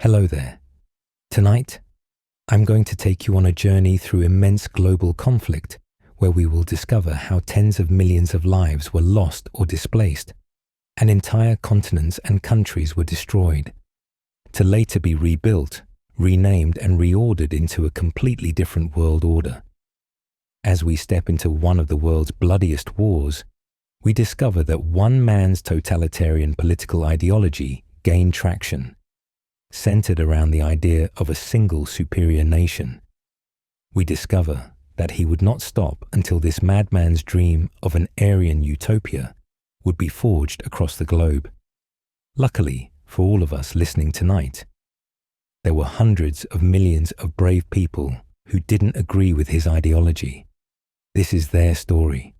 Hello there. Tonight, I'm going to take you on a journey through immense global conflict where we will discover how tens of millions of lives were lost or displaced, and entire continents and countries were destroyed, to later be rebuilt, renamed and reordered into a completely different world order. As we step into one of the world's bloodiest wars, we discover that one man's totalitarian political ideology gained traction, centered around the idea of a single superior nation. We discover that he would not stop until this madman's dream of an Aryan utopia would be forged across the globe. Luckily, for all of us listening tonight, there were hundreds of millions of brave people who didn't agree with his ideology. This is their story.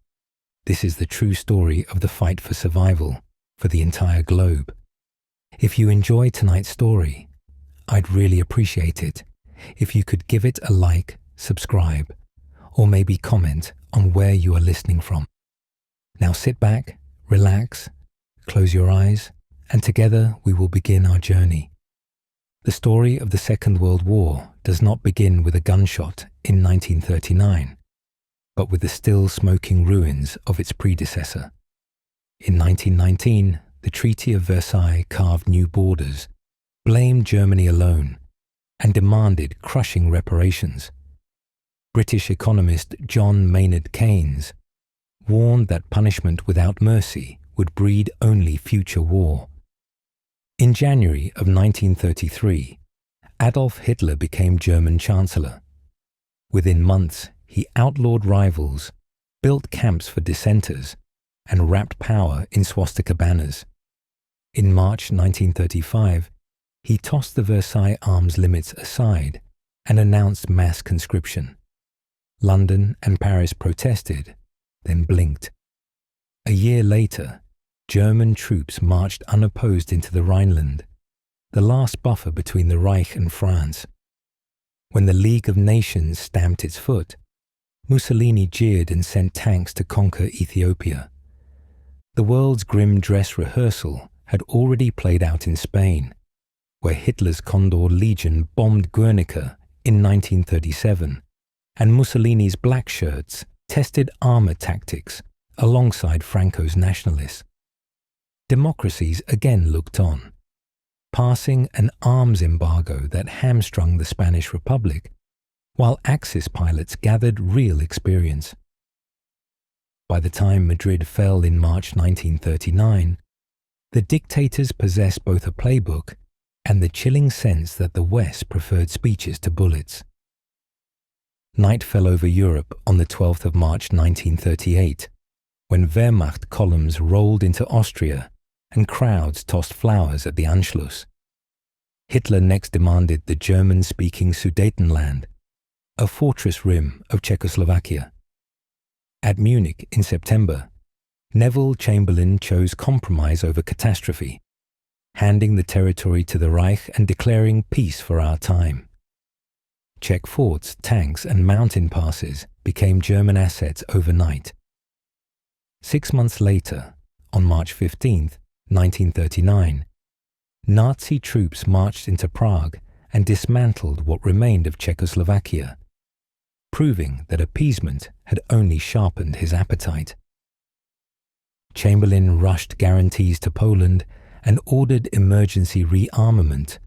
This is the true story of the fight for survival for the entire globe. If you enjoy tonight's story, I'd really appreciate it if you could give it a like, subscribe, or maybe comment on where you are listening from. Now sit back, relax, close your eyes, and together we will begin our journey. The story of the Second World War does not begin with a gunshot in 1939, but with the still smoking ruins of its predecessor. In 1919, the Treaty of Versailles carved new borders, blamed Germany alone, and demanded crushing reparations. British economist John Maynard Keynes warned that punishment without mercy would breed only future war. In January of 1933, Adolf Hitler became German Chancellor. Within months, he outlawed rivals, built camps for dissenters, and wrapped power in swastika banners. In March 1935, he tossed the Versailles arms limits aside and announced mass conscription. London and Paris protested, then blinked. A year later, German troops marched unopposed into the Rhineland, the last buffer between the Reich and France. When the League of Nations stamped its foot, Mussolini jeered and sent tanks to conquer Ethiopia. The world's grim dress rehearsal had already played out in Spain, where Hitler's Condor Legion bombed Guernica in 1937, and Mussolini's black shirts tested armor tactics alongside Franco's nationalists. Democracies again looked on, passing an arms embargo that hamstrung the Spanish Republic, while Axis pilots gathered real experience. By the time Madrid fell in March 1939, the dictators possessed both a playbook and the chilling sense that the West preferred speeches to bullets. Night fell over Europe on the 12th of March 1938, when Wehrmacht columns rolled into Austria and crowds tossed flowers at the Anschluss. Hitler next demanded the German-speaking Sudetenland, a fortress rim of Czechoslovakia. At Munich in September, Neville Chamberlain chose compromise over catastrophe, handing the territory to the Reich and declaring peace for our time. Czech forts, tanks, and mountain passes became German assets overnight. 6 months later, on March 15, 1939, Nazi troops marched into Prague and dismantled what remained of Czechoslovakia, proving that appeasement had only sharpened his appetite. Chamberlain rushed guarantees to Poland and ordered emergency rearmament,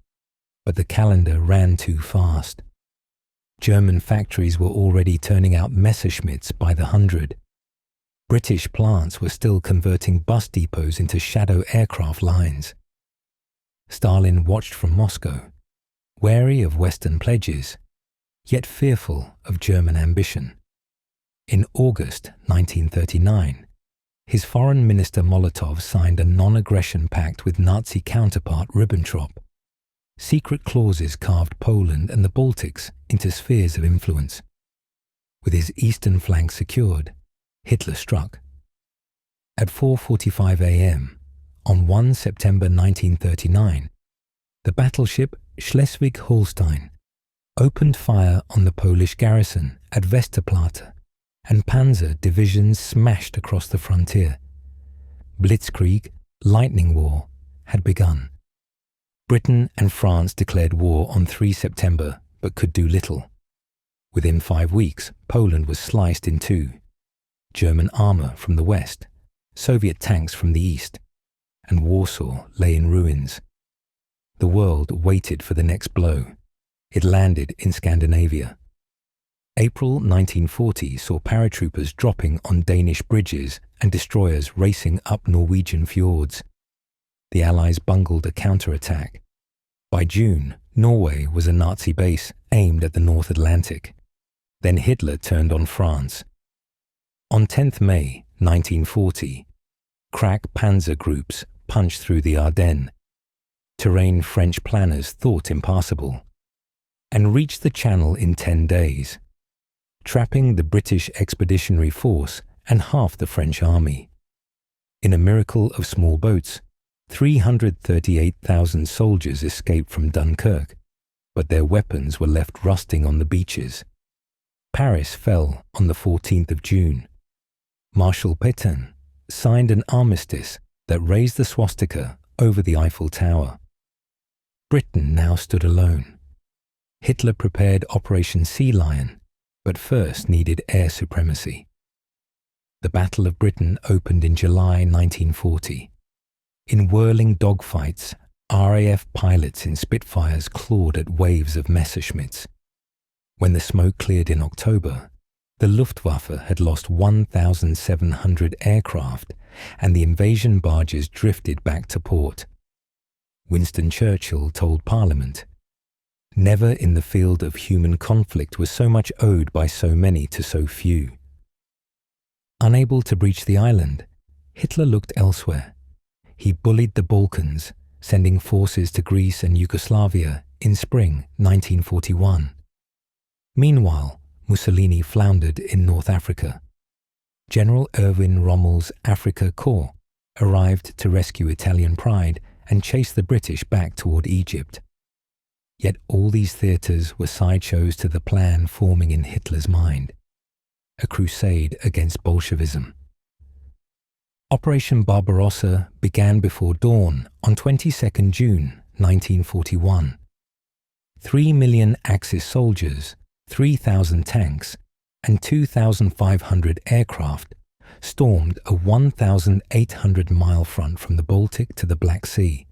but the calendar ran too fast. German factories were already turning out Messerschmitts by the hundred. British plants were still converting bus depots into shadow aircraft lines. Stalin watched from Moscow, wary of Western pledges, yet fearful of German ambition. In August 1939, his foreign minister Molotov signed a non-aggression pact with Nazi counterpart Ribbentrop. Secret clauses carved Poland and the Baltics into spheres of influence. With his eastern flank secured, Hitler struck. At 4:45 a.m., on 1 September 1939, the battleship Schleswig-Holstein opened fire on the Polish garrison at Westerplatte, and panzer divisions smashed across the frontier. Blitzkrieg, lightning war, had begun. Britain and France declared war on 3 September but could do little. Within 5 weeks, Poland was sliced in two. German armour from the west, Soviet tanks from the east, and Warsaw lay in ruins. The world waited for the next blow. It landed in Scandinavia. April 1940 saw paratroopers dropping on Danish bridges and destroyers racing up Norwegian fjords. The Allies bungled a counterattack. By June, Norway was a Nazi base aimed at the North Atlantic. Then Hitler turned on France. On 10th May 1940, crack panzer groups punched through the Ardennes, terrain French planners thought impassable, and reached the Channel in 10 days, trapping the British Expeditionary Force and half the French army. In a miracle of small boats, 338,000 soldiers escaped from Dunkirk, but their weapons were left rusting on the beaches. Paris fell on the 14th of June. Marshal Pétain signed an armistice that raised the swastika over the Eiffel Tower. Britain now stood alone. Hitler prepared Operation Sea Lion, but first needed air supremacy. The Battle of Britain opened in July 1940. In whirling dogfights, RAF pilots in Spitfires clawed at waves of Messerschmitts. When the smoke cleared in October, the Luftwaffe had lost 1,700 aircraft and the invasion barges drifted back to port. Winston Churchill told Parliament, "Never in the field of human conflict was so much owed by so many to so few." Unable to breach the island, Hitler looked elsewhere. He bullied the Balkans, sending forces to Greece and Yugoslavia in spring 1941. Meanwhile, Mussolini floundered in North Africa. General Erwin Rommel's Afrika Korps arrived to rescue Italian pride and chase the British back toward Egypt. Yet all these theatres were sideshows to the plan forming in Hitler's mind, a crusade against Bolshevism. Operation Barbarossa began before dawn on 22nd June 1941. 3 million Axis soldiers, 3,000 tanks, and 2,500 aircraft stormed a 1,800-mile front from the Baltic to the Black Sea.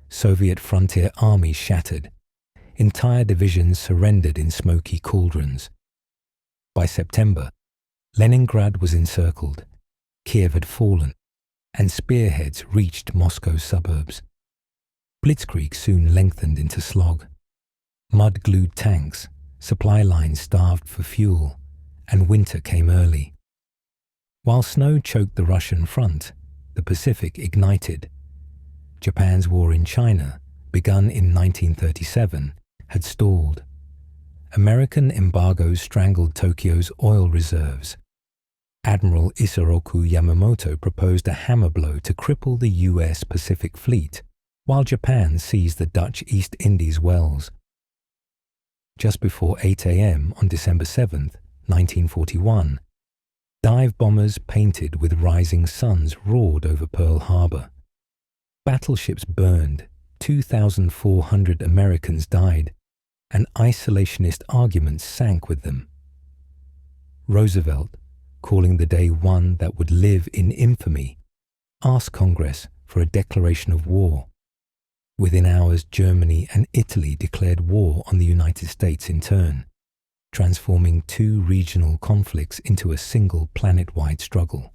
Soviet frontier armies shattered. Entire divisions surrendered in smoky cauldrons. By September, Leningrad was encircled, Kiev had fallen, and spearheads reached Moscow's suburbs. Blitzkrieg soon lengthened into slog. Mud-glued tanks, supply lines starved for fuel, and winter came early. While snow choked the Russian front, the Pacific ignited. Japan's war in China, begun in 1937, had stalled. American embargoes strangled Tokyo's oil reserves. Admiral Isoroku Yamamoto proposed a hammer blow to cripple the US Pacific Fleet, while Japan seized the Dutch East Indies wells. Just before 8 a.m. on December 7, 1941, dive bombers painted with rising suns roared over Pearl Harbor. Battleships burned, 2,400 Americans died, and isolationist arguments sank with them. Roosevelt, calling the day one that would live in infamy, asked Congress for a declaration of war. Within hours, Germany and Italy declared war on the United States in turn, transforming two regional conflicts into a single planet-wide struggle.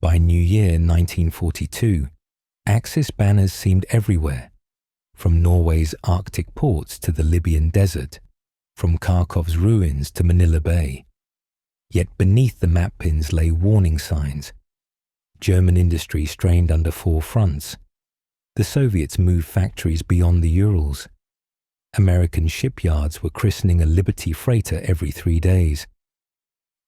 By New Year 1942, Axis banners seemed everywhere, from Norway's Arctic ports to the Libyan desert, from Kharkov's ruins to Manila Bay. Yet beneath the map pins lay warning signs. German industry strained under four fronts. The Soviets moved factories beyond the Urals. American shipyards were christening a Liberty freighter every 3 days.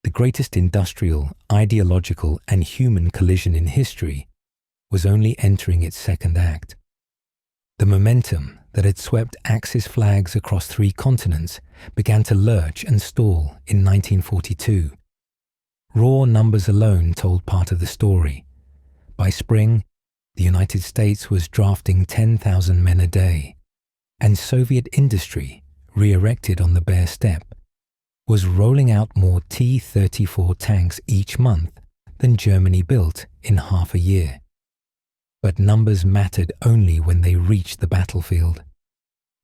The greatest industrial, ideological, and human collision in history was only entering its second act. The momentum that had swept Axis flags across 3 continents began to lurch and stall in 1942. Raw numbers alone told part of the story. By spring, The United States was drafting 10,000 men a day, and Soviet industry, re-erected on the bare steppe, was rolling out more T-34 tanks each month than Germany built in half a year. But numbers mattered only when they reached the battlefield.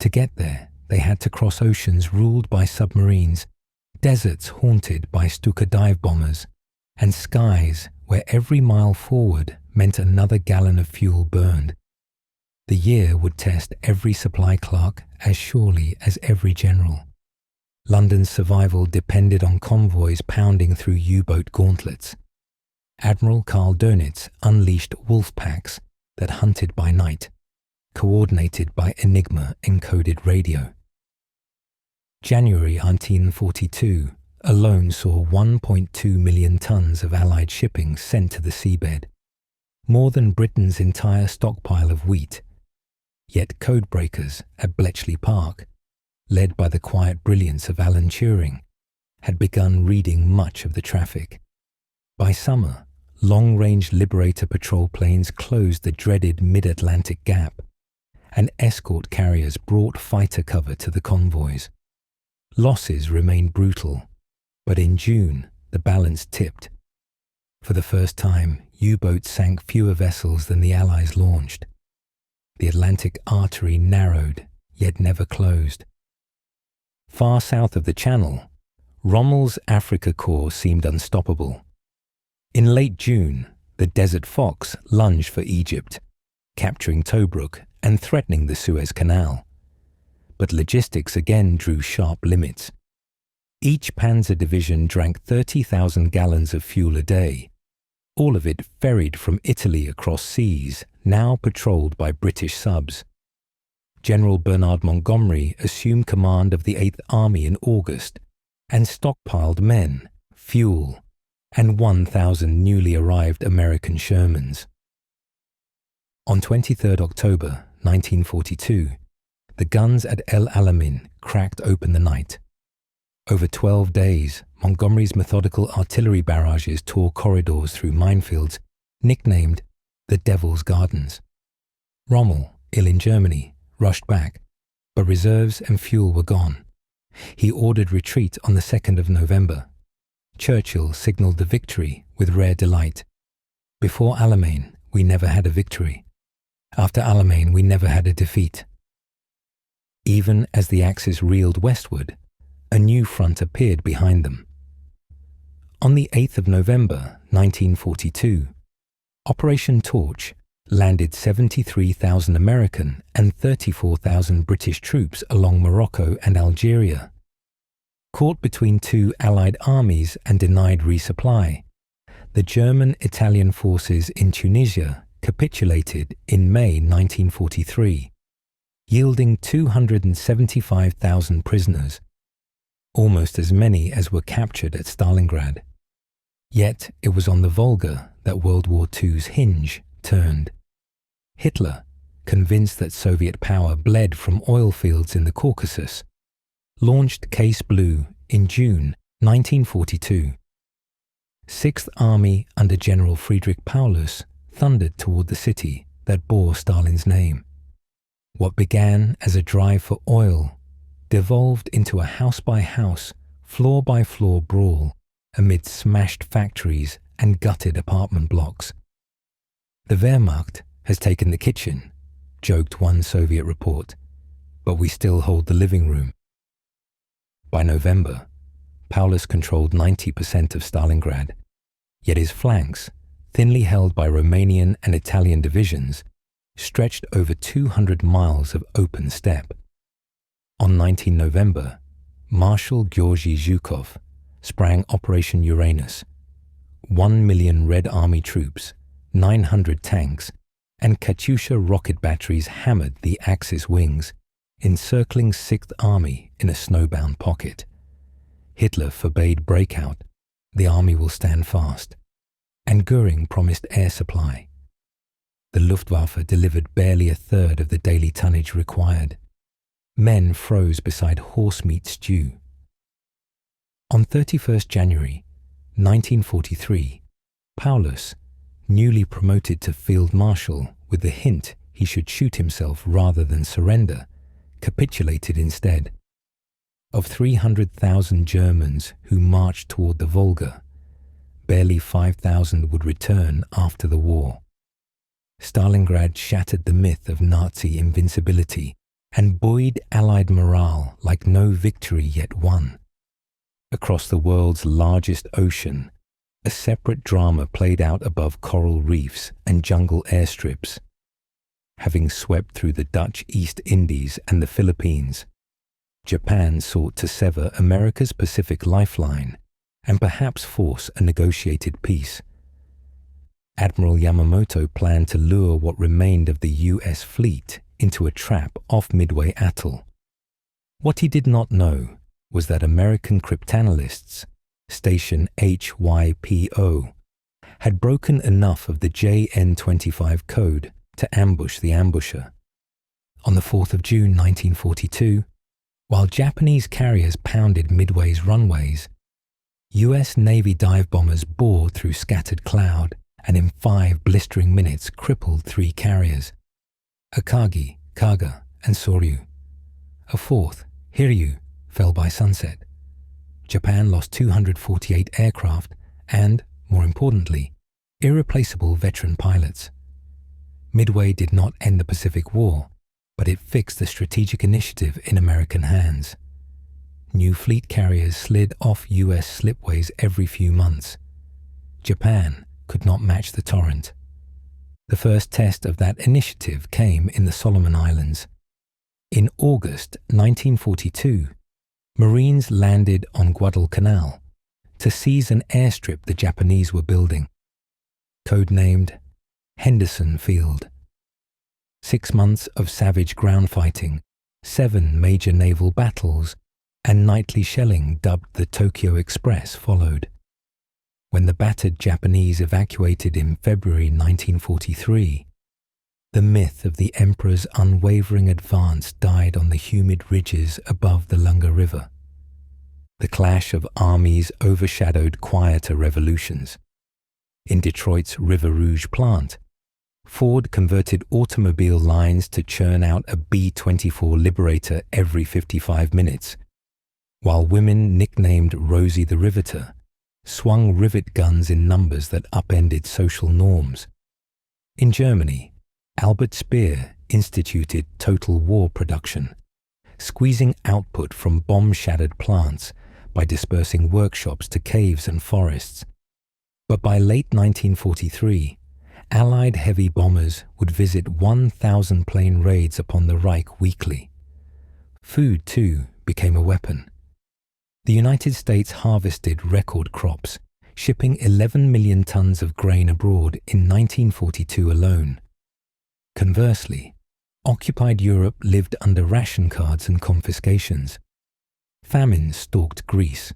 To get there, they had to cross oceans ruled by submarines, deserts haunted by Stuka dive bombers, and skies where every mile forward meant another gallon of fuel burned. The year would test every supply clerk as surely as every general. London's survival depended on convoys pounding through U-boat gauntlets. Admiral Karl Dönitz unleashed wolf packs that hunted by night, coordinated by Enigma-encoded radio. January 1942 alone saw 1.2 million tons of Allied shipping sent to the seabed, more than Britain's entire stockpile of wheat. Yet codebreakers at Bletchley Park, led by the quiet brilliance of Alan Turing, had begun reading much of the traffic. By summer, long-range Liberator patrol planes closed the dreaded mid-Atlantic gap, and escort carriers brought fighter cover to the convoys. Losses remained brutal, but in June the balance tipped. For the first time, U-boats sank fewer vessels than the Allies launched. The Atlantic artery narrowed, yet never closed. Far south of the Channel, Rommel's Africa Corps seemed unstoppable. In late June, the Desert Fox lunged for Egypt, capturing Tobruk and threatening the Suez Canal. But logistics again drew sharp limits. Each panzer division drank 30,000 gallons of fuel a day, all of it ferried from Italy across seas, now patrolled by British subs. General Bernard Montgomery assumed command of the 8th Army in August and stockpiled men, fuel, and 1,000 newly arrived American Shermans. On 23 October 1942, the guns at El Alamein cracked open the night. Over 12 days, Montgomery's methodical artillery barrages tore corridors through minefields, nicknamed the Devil's Gardens. Rommel, ill in Germany, rushed back, but reserves and fuel were gone. He ordered retreat on the 2nd of November. Churchill signalled the victory with rare delight. Before Alamein, we never had a victory. After Alamein, we never had a defeat. Even as the Axis reeled westward, a new front appeared behind them. On the 8th of November 1942, Operation Torch landed 73,000 American and 34,000 British troops along Morocco and Algeria. Caught between two Allied armies and denied resupply, the German-Italian forces in Tunisia capitulated in May 1943, yielding 275,000 prisoners, almost as many as were captured at Stalingrad. Yet it was on the Volga that World War II's hinge turned. Hitler, convinced that Soviet power bled from oil fields in the Caucasus, launched Case Blue in June 1942. 6th Army under General Friedrich Paulus thundered toward the city that bore Stalin's name. What began as a drive for oil devolved into a house-by-house, floor-by-floor brawl amid smashed factories and gutted apartment blocks. "The Wehrmacht has taken the kitchen," joked one Soviet report, "but we still hold the living room." By November, Paulus controlled 90% of Stalingrad, yet his flanks, thinly held by Romanian and Italian divisions, stretched over 200 miles of open steppe. On 19 November, Marshal Georgy Zhukov sprang Operation Uranus. 1 million Red Army troops, 900 tanks, and Katyusha rocket batteries hammered the Axis wings, encircling 6th Army in a snowbound pocket. Hitler forbade breakout. The army will stand fast. And Goering promised air supply. The Luftwaffe delivered barely a third of the daily tonnage required. Men froze beside horse meat stew. On 31st January 1943, Paulus, newly promoted to Field Marshal, with the hint he should shoot himself rather than surrender, capitulated instead. Of 300,000 Germans who marched toward the Volga, barely 5,000 would return after the war. Stalingrad shattered the myth of Nazi invincibility and buoyed Allied morale like no victory yet won. Across the world's largest ocean, a separate drama played out above coral reefs and jungle airstrips. Having swept through the Dutch East Indies and the Philippines, Japan sought to sever America's Pacific lifeline and perhaps force a negotiated peace. Admiral Yamamoto planned to lure what remained of the US fleet into a trap off Midway Atoll. What he did not know was that American cryptanalysts, Station HYPO, had broken enough of the JN-25 code to ambush the ambusher. On the 4th of June 1942, while Japanese carriers pounded Midway's runways, US Navy dive bombers bored through scattered cloud and in 5 blistering minutes crippled 3 carriers, Akagi, Kaga, and Soryu. A 4th, Hiryu, fell by sunset. Japan lost 248 aircraft and, more importantly, irreplaceable veteran pilots. Midway did not end the Pacific War, but it fixed the strategic initiative in American hands. New fleet carriers slid off US slipways every few months. Japan could not match the torrent. The first test of that initiative came in the Solomon Islands. In August 1942, Marines landed on Guadalcanal to seize an airstrip the Japanese were building, codenamed Henderson Field. 6 months of savage ground fighting, 7 major naval battles, and nightly shelling dubbed the Tokyo Express followed. When the battered Japanese evacuated in February 1943, the myth of the Emperor's unwavering advance died on the humid ridges above the Lunga River. The clash of armies overshadowed quieter revolutions. In Detroit's River Rouge plant, Ford converted automobile lines to churn out a B-24 Liberator every 55 minutes, while women nicknamed Rosie the Riveter swung rivet guns in numbers that upended social norms. In Germany, Albert Speer instituted total war production, squeezing output from bomb-shattered plants by dispersing workshops to caves and forests. But by late 1943, Allied heavy bombers would visit 1,000 plane raids upon the Reich weekly. Food, too, became a weapon. The United States harvested record crops, shipping 11 million tons of grain abroad in 1942 alone. Conversely, occupied Europe lived under ration cards and confiscations. Famine stalked Greece.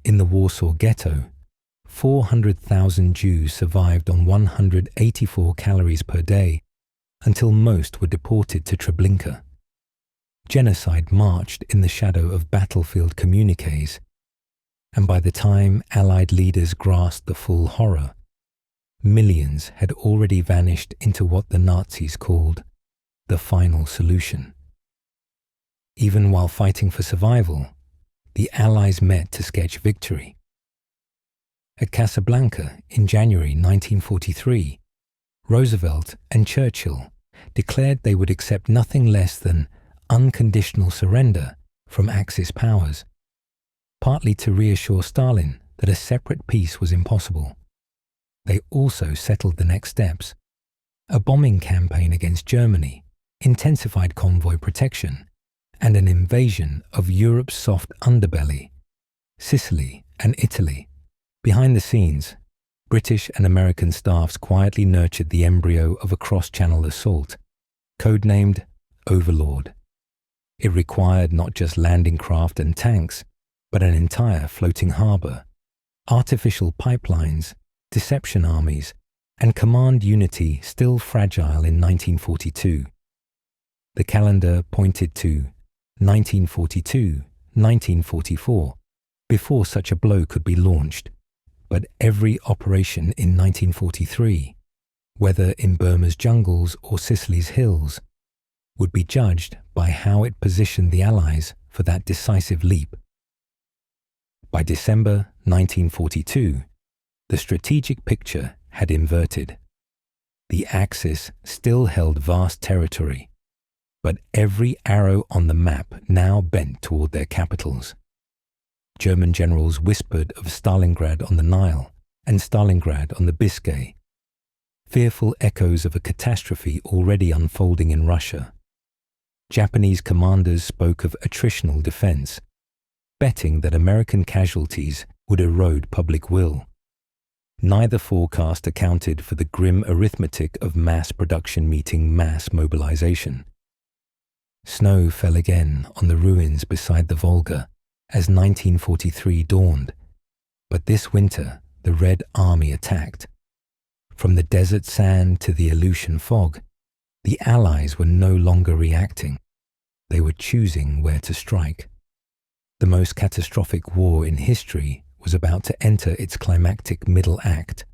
In the Warsaw Ghetto, 400,000 Jews survived on 184 calories per day until most were deported to Treblinka. Genocide marched in the shadow of battlefield communiques, and by the time Allied leaders grasped the full horror, millions had already vanished into what the Nazis called the final solution. Even while fighting for survival, the Allies met to sketch victory. At Casablanca in January 1943, Roosevelt and Churchill declared they would accept nothing less than unconditional surrender from Axis powers, partly to reassure Stalin that a separate peace was impossible. They also settled the next steps: a bombing campaign against Germany, intensified convoy protection, and an invasion of Europe's soft underbelly, Sicily and Italy. Behind the scenes, British and American staffs quietly nurtured the embryo of a cross-channel assault, codenamed Overlord. It required not just landing craft and tanks, but an entire floating harbour, artificial pipelines, deception armies, and command unity still fragile in 1942. The calendar pointed to 1942, 1944, before such a blow could be launched. But every operation in 1943 whether in Burma's jungles or Sicily's hills, would be judged by how it positioned the Allies for that decisive leap. By December 1942, the strategic picture had inverted. The Axis still held vast territory, but every arrow on the map now bent toward their capitals. German generals whispered of Stalingrad on the Nile and Stalingrad on the Biscay, fearful echoes of a catastrophe already unfolding in Russia. Japanese commanders spoke of attritional defense, betting that American casualties would erode public will. Neither forecast accounted for the grim arithmetic of mass production meeting mass mobilization. Snow fell again on the ruins beside the Volga as 1943 dawned, but this winter the Red Army attacked. From the desert sand to the Aleutian fog, the Allies were no longer reacting. They were choosing where to strike. The most catastrophic war in history was about to enter its climactic middle act,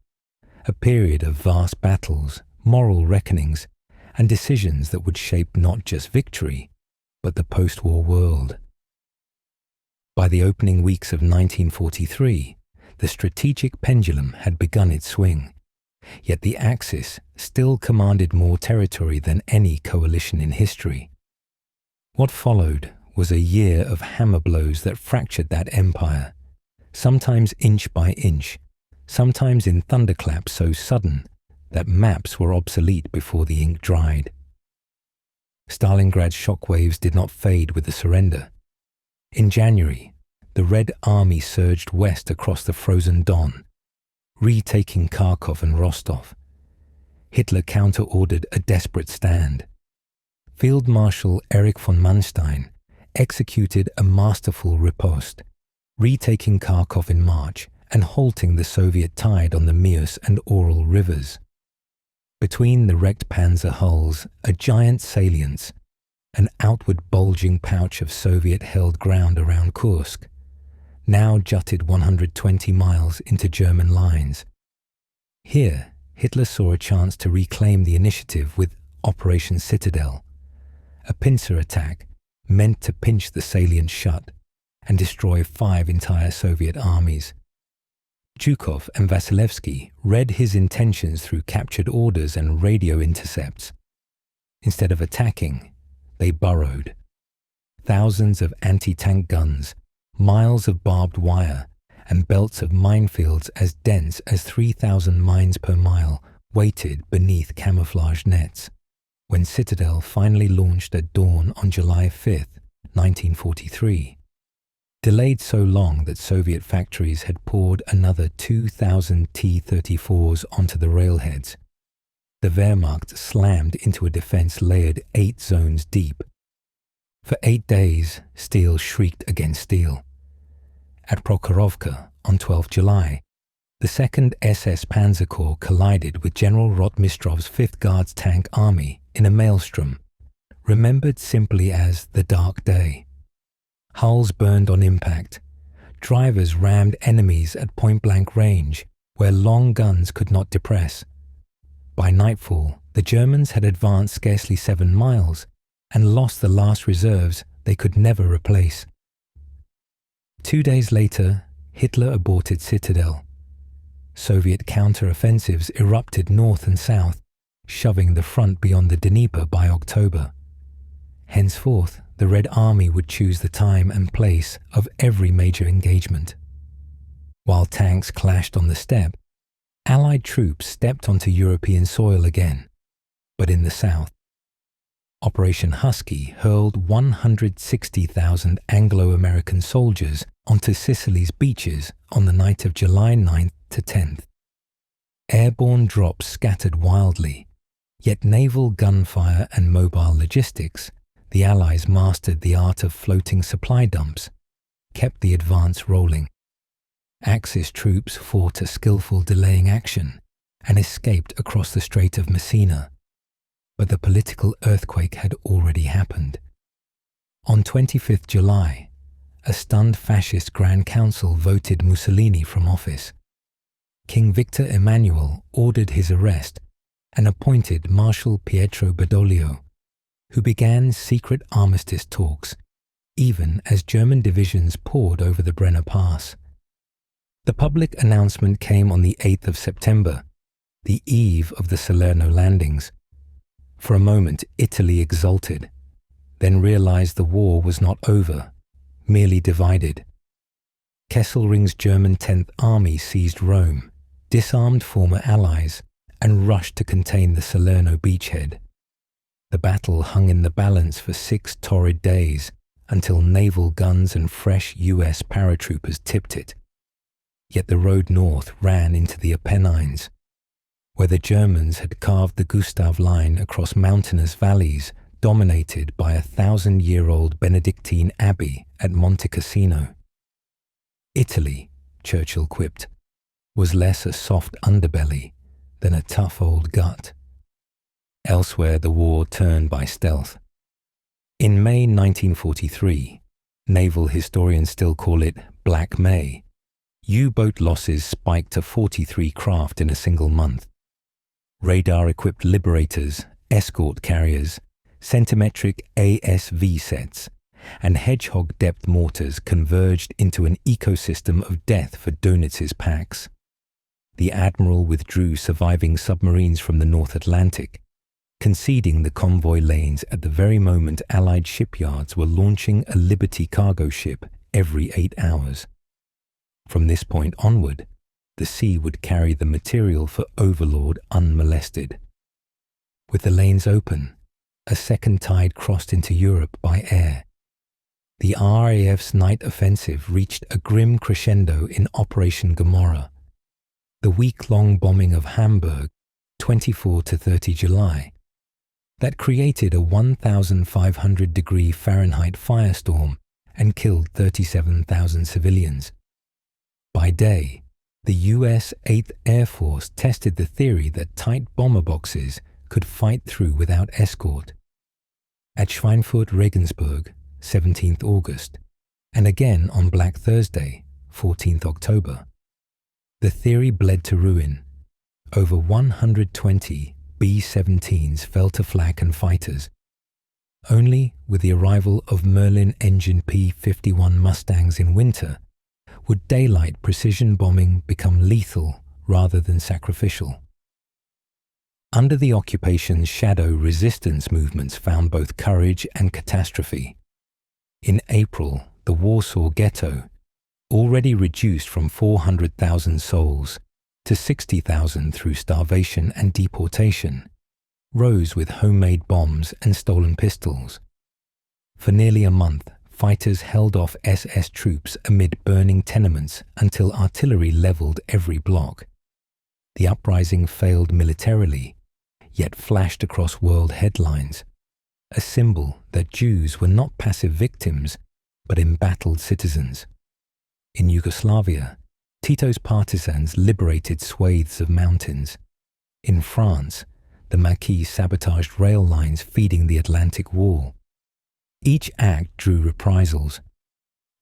a period of vast battles, moral reckonings, and decisions that would shape not just victory, but the post-war world. By the opening weeks of 1943, the strategic pendulum had begun its swing, yet the Axis still commanded more territory than any coalition in history. What followed was a year of hammer blows that fractured that empire, sometimes inch by inch, sometimes in thunderclaps so sudden that maps were obsolete before the ink dried. Stalingrad's shockwaves did not fade with the surrender. In January, the Red Army surged west across the frozen Don, retaking Kharkov and Rostov. Hitler counter-ordered a desperate stand. Field Marshal Erich von Manstein executed a masterful riposte, retaking Kharkov in March and halting the Soviet tide on the Mius and Oral rivers. Between the wrecked panzer hulls, a giant salience, an outward bulging pouch of Soviet-held ground around Kursk, now jutted 120 miles into German lines. Here, Hitler saw a chance to reclaim the initiative with Operation Citadel, a pincer attack meant to pinch the salient shut and destroy 5 entire Soviet armies. Zhukov and Vasilevsky read his intentions through captured orders and radio intercepts. Instead of attacking, they burrowed. Thousands of anti-tank guns, miles of barbed wire, and belts of minefields as dense as 3,000 mines per mile waited beneath camouflage nets when Citadel finally launched at dawn on July 5, 1943. Delayed so long that Soviet factories had poured another 2,000 T-34s onto the railheads, the Wehrmacht slammed into a defense layered 8 zones deep. For 8 days, steel shrieked against steel. At Prokhorovka, on 12 July, the 2nd SS Panzer Corps collided with General Rotmistrov's 5th Guards Tank Army in a maelstrom, remembered simply as the Dark Day. Hulls burned on impact. Drivers rammed enemies at point-blank range, where long guns could not depress. By nightfall, the Germans had advanced scarcely 7 miles and lost the last reserves they could never replace. 2 days later, Hitler aborted Citadel. Soviet counter-offensives erupted north and south, shoving the front beyond the Dnieper by October. Henceforth, the Red Army would choose the time and place of every major engagement. While tanks clashed on the steppe, Allied troops stepped onto European soil again, but in the south. Operation Husky hurled 160,000 Anglo-American soldiers onto Sicily's beaches on the night of July 9th to 10th. Airborne drops scattered wildly, yet naval gunfire and mobile logistics, the Allies mastered the art of floating supply dumps, kept the advance rolling. Axis troops fought a skillful delaying action and escaped across the Strait of Messina. But the political earthquake had already happened. On 25th July, a stunned fascist Grand Council voted Mussolini from office. King Victor Emmanuel ordered his arrest, and appointed Marshal Pietro Badoglio, who began secret armistice talks, even as German divisions poured over the Brenner Pass. The public announcement came on the 8th of September, the eve of the Salerno landings. For a moment, Italy exulted, then realized the war was not over, merely divided. Kesselring's German 10th Army seized Rome, disarmed former allies, and rushed to contain the Salerno beachhead. The battle hung in the balance for 6 torrid days, until naval guns and fresh US paratroopers tipped it. Yet the road north ran into the Apennines, where the Germans had carved the Gustav line across mountainous valleys dominated by a 1,000-year-old Benedictine abbey at Monte Cassino. Italy, Churchill quipped, was less a soft underbelly than a tough old gut. Elsewhere, the war turned by stealth. In May 1943, naval historians still call it Black May, U-boat losses spiked to 43 craft in a single month. Radar-equipped liberators, escort carriers, centimetric ASV sets, and hedgehog-depth mortars converged into an ecosystem of death for Donitz's packs. The Admiral withdrew surviving submarines from the North Atlantic, conceding the convoy lanes at the very moment Allied shipyards were launching a Liberty cargo ship every 8 hours. From this point onward, the sea would carry the material for Overlord unmolested. With the lanes open, a second tide crossed into Europe by air. The RAF's night offensive reached a grim crescendo in Operation Gomorrah. The week-long bombing of Hamburg, 24 to 30 July, that created a 1,500-degree Fahrenheit firestorm and killed 37,000 civilians. By day, the US 8th Air Force tested the theory that tight bomber boxes could fight through without escort. At Schweinfurt-Regensburg, 17th August, and again on Black Thursday, 14th October, the theory bled to ruin. Over 120 B-17s fell to flak and fighters. Only with the arrival of Merlin engine P-51 Mustangs in winter would daylight precision bombing become lethal rather than sacrificial. Under the occupation's shadow, resistance movements found both courage and catastrophe. In April, the Warsaw Ghetto, already reduced from 400,000 souls to 60,000 through starvation and deportation, rose with homemade bombs and stolen pistols. For nearly a month, fighters held off SS troops amid burning tenements until artillery leveled every block. The uprising failed militarily, yet flashed across world headlines, a symbol that Jews were not passive victims, but embattled citizens. In Yugoslavia, Tito's partisans liberated swathes of mountains. In France, the Maquis sabotaged rail lines feeding the Atlantic Wall. Each act drew reprisals.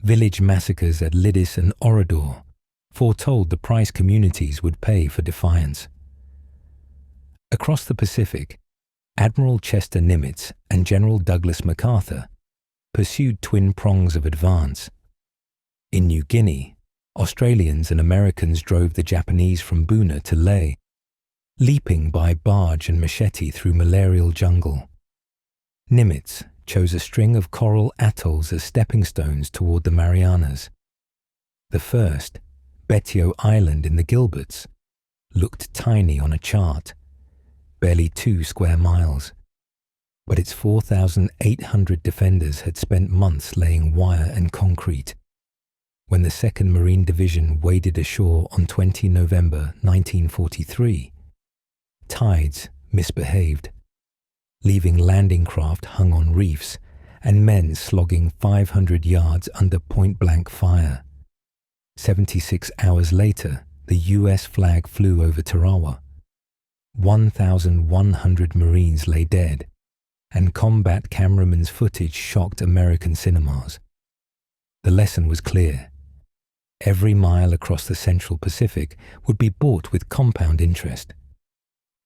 Village massacres at Lidis and Orador foretold the price communities would pay for defiance. Across the Pacific, Admiral Chester Nimitz and General Douglas MacArthur pursued twin prongs of advance. In New Guinea, Australians and Americans drove the Japanese from Buna to Lae, leaping by barge and machete through malarial jungle. Nimitz chose a string of coral atolls as stepping stones toward the Marianas. The first, Betio Island in the Gilberts, looked tiny on a chart, barely 2 square miles, but its 4,800 defenders had spent months laying wire and concrete. When the 2nd Marine Division waded ashore on 20 November 1943, tides misbehaved, leaving landing craft hung on reefs and men slogging 500 yards under point-blank fire. 76 hours later, the US flag flew over Tarawa. 1,100 Marines lay dead, and combat cameramen's footage shocked American cinemas. The lesson was clear. Every mile across the Central Pacific would be bought with compound interest.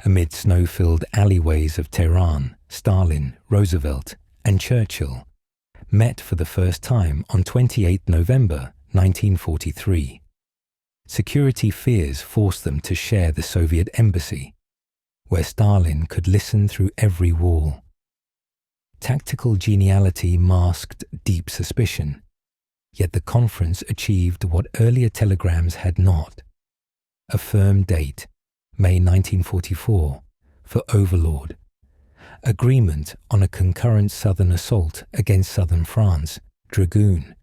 Amid snow-filled alleyways of Tehran, Stalin, Roosevelt, and Churchill met for the first time on 28 November 1943. Security fears forced them to share the Soviet embassy, where Stalin could listen through every wall. Tactical geniality masked deep suspicion, yet the conference achieved what earlier telegrams had not: a firm date, May 1944, for Overlord, agreement on a concurrent southern assault against southern France, Dragoon,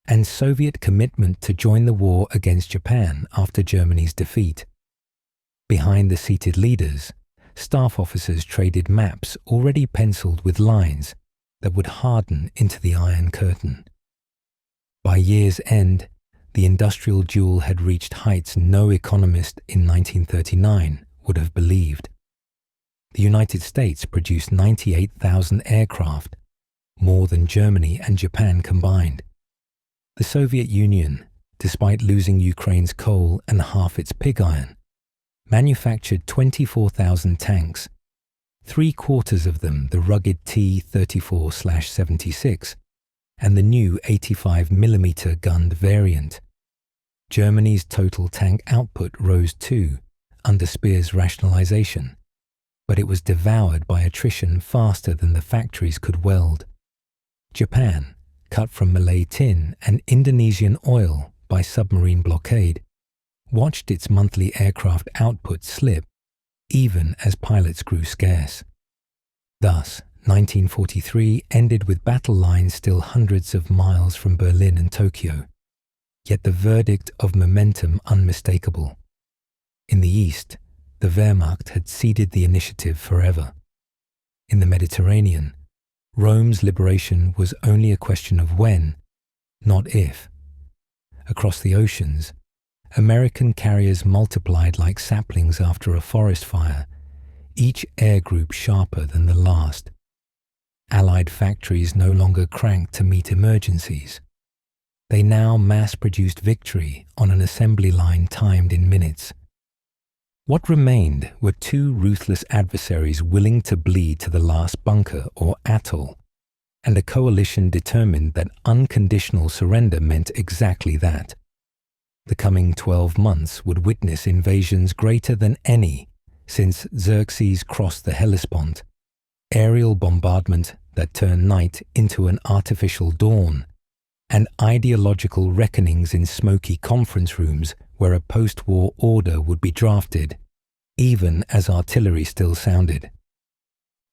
and Soviet commitment to join the war against Japan after Germany's defeat. Behind the seated leaders, staff officers traded maps already penciled with lines that would harden into the Iron Curtain. By year's end, the industrial duel had reached heights no economist in 1939 would have believed. The United States produced 98,000 aircraft, more than Germany and Japan combined. The Soviet Union, despite losing Ukraine's coal and half its pig iron, manufactured 24,000 tanks, 3/4 of them the rugged T-34/76 and the new 85mm gunned variant. Germany's total tank output rose too, under Speer's rationalization, but it was devoured by attrition faster than the factories could weld. Japan, cut from Malay tin and Indonesian oil by submarine blockade, watched its monthly aircraft output slip even as pilots grew scarce. Thus, 1943 ended with battle lines still hundreds of miles from Berlin and Tokyo, yet the verdict of momentum unmistakable. In the East, the Wehrmacht had ceded the initiative forever. In the Mediterranean, Rome's liberation was only a question of when, not if. Across the oceans, American carriers multiplied like saplings after a forest fire, each air group sharper than the last. Allied factories no longer cranked to meet emergencies. They now mass-produced victory on an assembly line timed in minutes. What remained were two ruthless adversaries willing to bleed to the last bunker or atoll, and a coalition determined that unconditional surrender meant exactly that. The coming 12 months would witness invasions greater than any since Xerxes crossed the Hellespont, aerial bombardment that turned night into an artificial dawn, and ideological reckonings in smoky conference rooms where a post-war order would be drafted, even as artillery still sounded.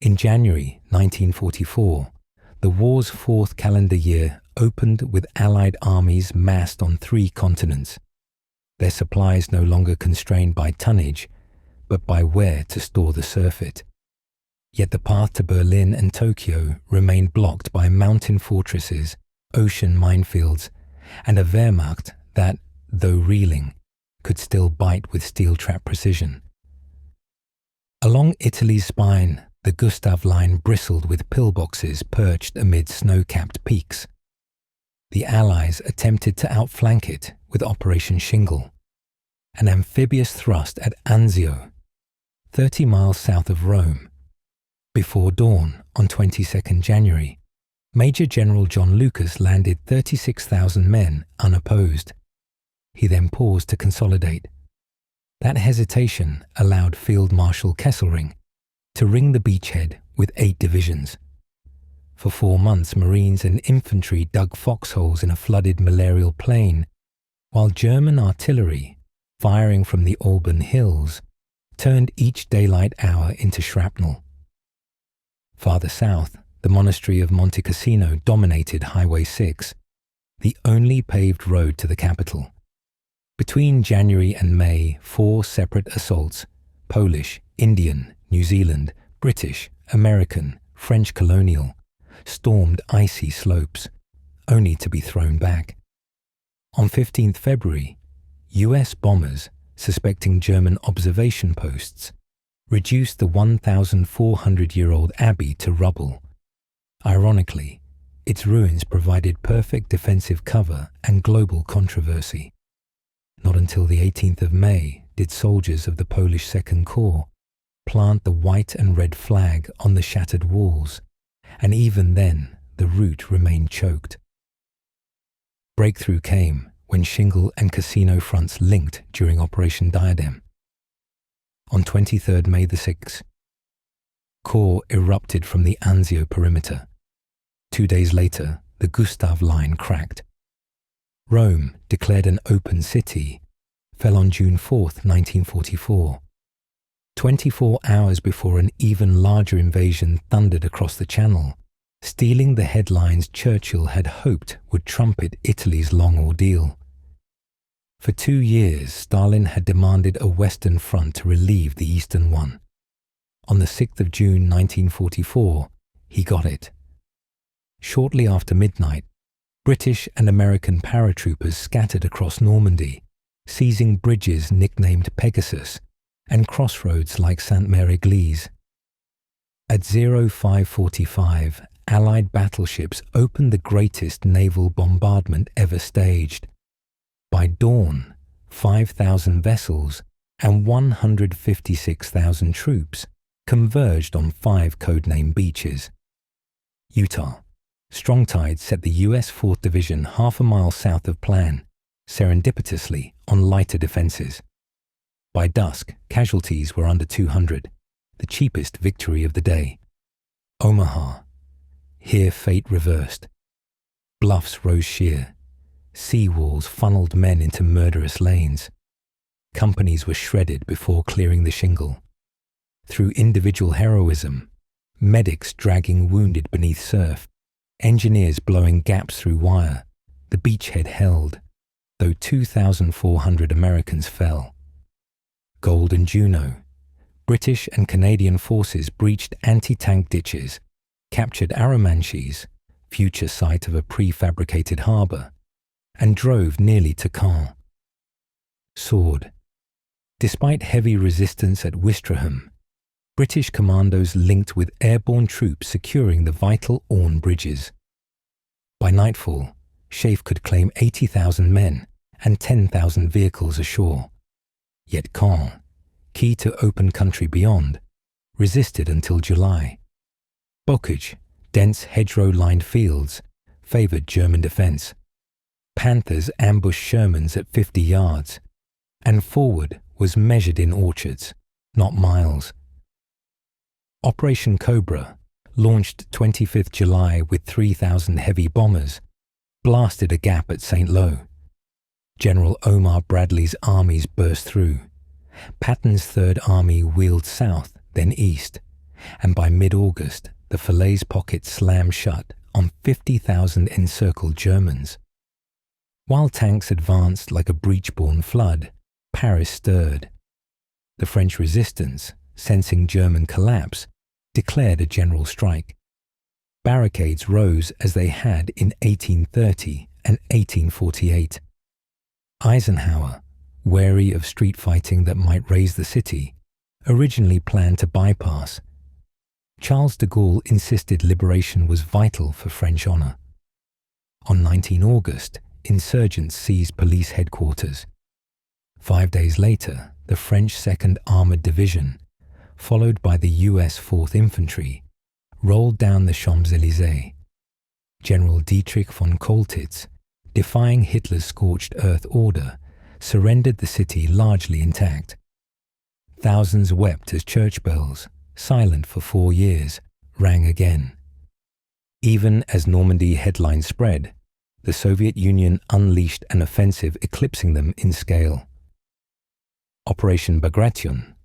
In January 1944, the war's fourth calendar year opened with Allied armies massed on 3 continents, their supplies no longer constrained by tonnage, but by where to store the surfeit. Yet the path to Berlin and Tokyo remained blocked by mountain fortresses, ocean minefields, and a Wehrmacht that, though reeling, could still bite with steel-trap precision. Along Italy's spine, the Gustav Line bristled with pillboxes perched amid snow-capped peaks. The Allies attempted to outflank it with Operation Shingle, an amphibious thrust at Anzio, 30 miles south of Rome. Before dawn on 22nd January, Major General John Lucas landed 36,000 men unopposed. He then paused to consolidate. That hesitation allowed Field Marshal Kesselring to ring the beachhead with 8 divisions. For 4 months, Marines and infantry dug foxholes in a flooded malarial plain, while German artillery, firing from the Alban Hills, turned each daylight hour into shrapnel. Farther south, the monastery of Monte Cassino dominated Highway 6, the only paved road to the capital. Between January and May, 4 separate assaults, Polish, Indian, New Zealand, British, American, French colonial, stormed icy slopes, only to be thrown back. On 15th February, US bombers, suspecting German observation posts, reduced the 1,400-year-old abbey to rubble. Ironically, its ruins provided perfect defensive cover and global controversy. Not until the 18th of May did soldiers of the Polish Second Corps plant the white and red flag on the shattered walls, and even then the route remained choked. Breakthrough came when shingle and casino fronts linked during Operation Diadem. On 23rd May the 6th, core erupted from the Anzio perimeter. 2 days later, the Gustav line cracked. Rome, declared an open city, fell on June 4th, 1944. 24 hours before an even larger invasion thundered across the Channel, stealing the headlines Churchill had hoped would trumpet Italy's long ordeal. For 2 years, Stalin had demanded a Western front to relieve the Eastern one. On the 6th of June 1944, he got it. Shortly after midnight, British and American paratroopers scattered across Normandy, seizing bridges nicknamed Pegasus and crossroads like Sainte-Mère-Église. At 05:45, Allied battleships opened the greatest naval bombardment ever staged. By dawn, 5,000 vessels and 156,000 troops converged on 5 codename beaches. Utah. Strong tides set the U.S. 4th Division half a mile south of plan, serendipitously on lighter defenses. By dusk, casualties were under 200, the cheapest victory of the day. Omaha. Here fate reversed. Bluffs rose sheer. Sea walls funneled men into murderous lanes. Companies were shredded before clearing the shingle. Through individual heroism, medics dragging wounded beneath surf, engineers blowing gaps through wire, the beachhead held, though 2,400 Americans fell. Gold and Juno. British and Canadian forces breached anti-tank ditches, captured Arromanches, future site of a prefabricated harbour, and drove nearly to Caen. Sword. Despite heavy resistance at Ouistreham, British commandos linked with airborne troops securing the vital Orne bridges. By nightfall, Sheaffe could claim 80,000 men and 10,000 vehicles ashore. Yet Caen, key to open country beyond, resisted until July. Bocage, dense hedgerow-lined fields, favoured German defence. Panthers ambushed Shermans at 50 yards, and forward was measured in orchards, not miles. Operation Cobra, launched 25th July with 3,000 heavy bombers, blasted a gap at St. Lo. General Omar Bradley's armies burst through. Patton's Third Army wheeled south, then east, and by mid-August, the Falaise pocket slammed shut on 50,000 encircled Germans. While tanks advanced like a breach-born flood, Paris stirred. The French resistance, sensing German collapse, declared a general strike. Barricades rose as they had in 1830 and 1848. Eisenhower, wary of street fighting that might raise the city, originally planned to bypass. Charles de Gaulle insisted liberation was vital for French honour. On 19 August, insurgents seized police headquarters. 5 days later, the French 2nd Armoured Division, followed by the US 4th Infantry, rolled down the Champs-Élysées. General Dietrich von Koltitz, defying Hitler's scorched earth order, surrendered the city largely intact. Thousands wept as church bells, silent for 4 years, rang again. Even as Normandy headlines spread, the Soviet Union unleashed an offensive eclipsing them in scale. Operation Bagration,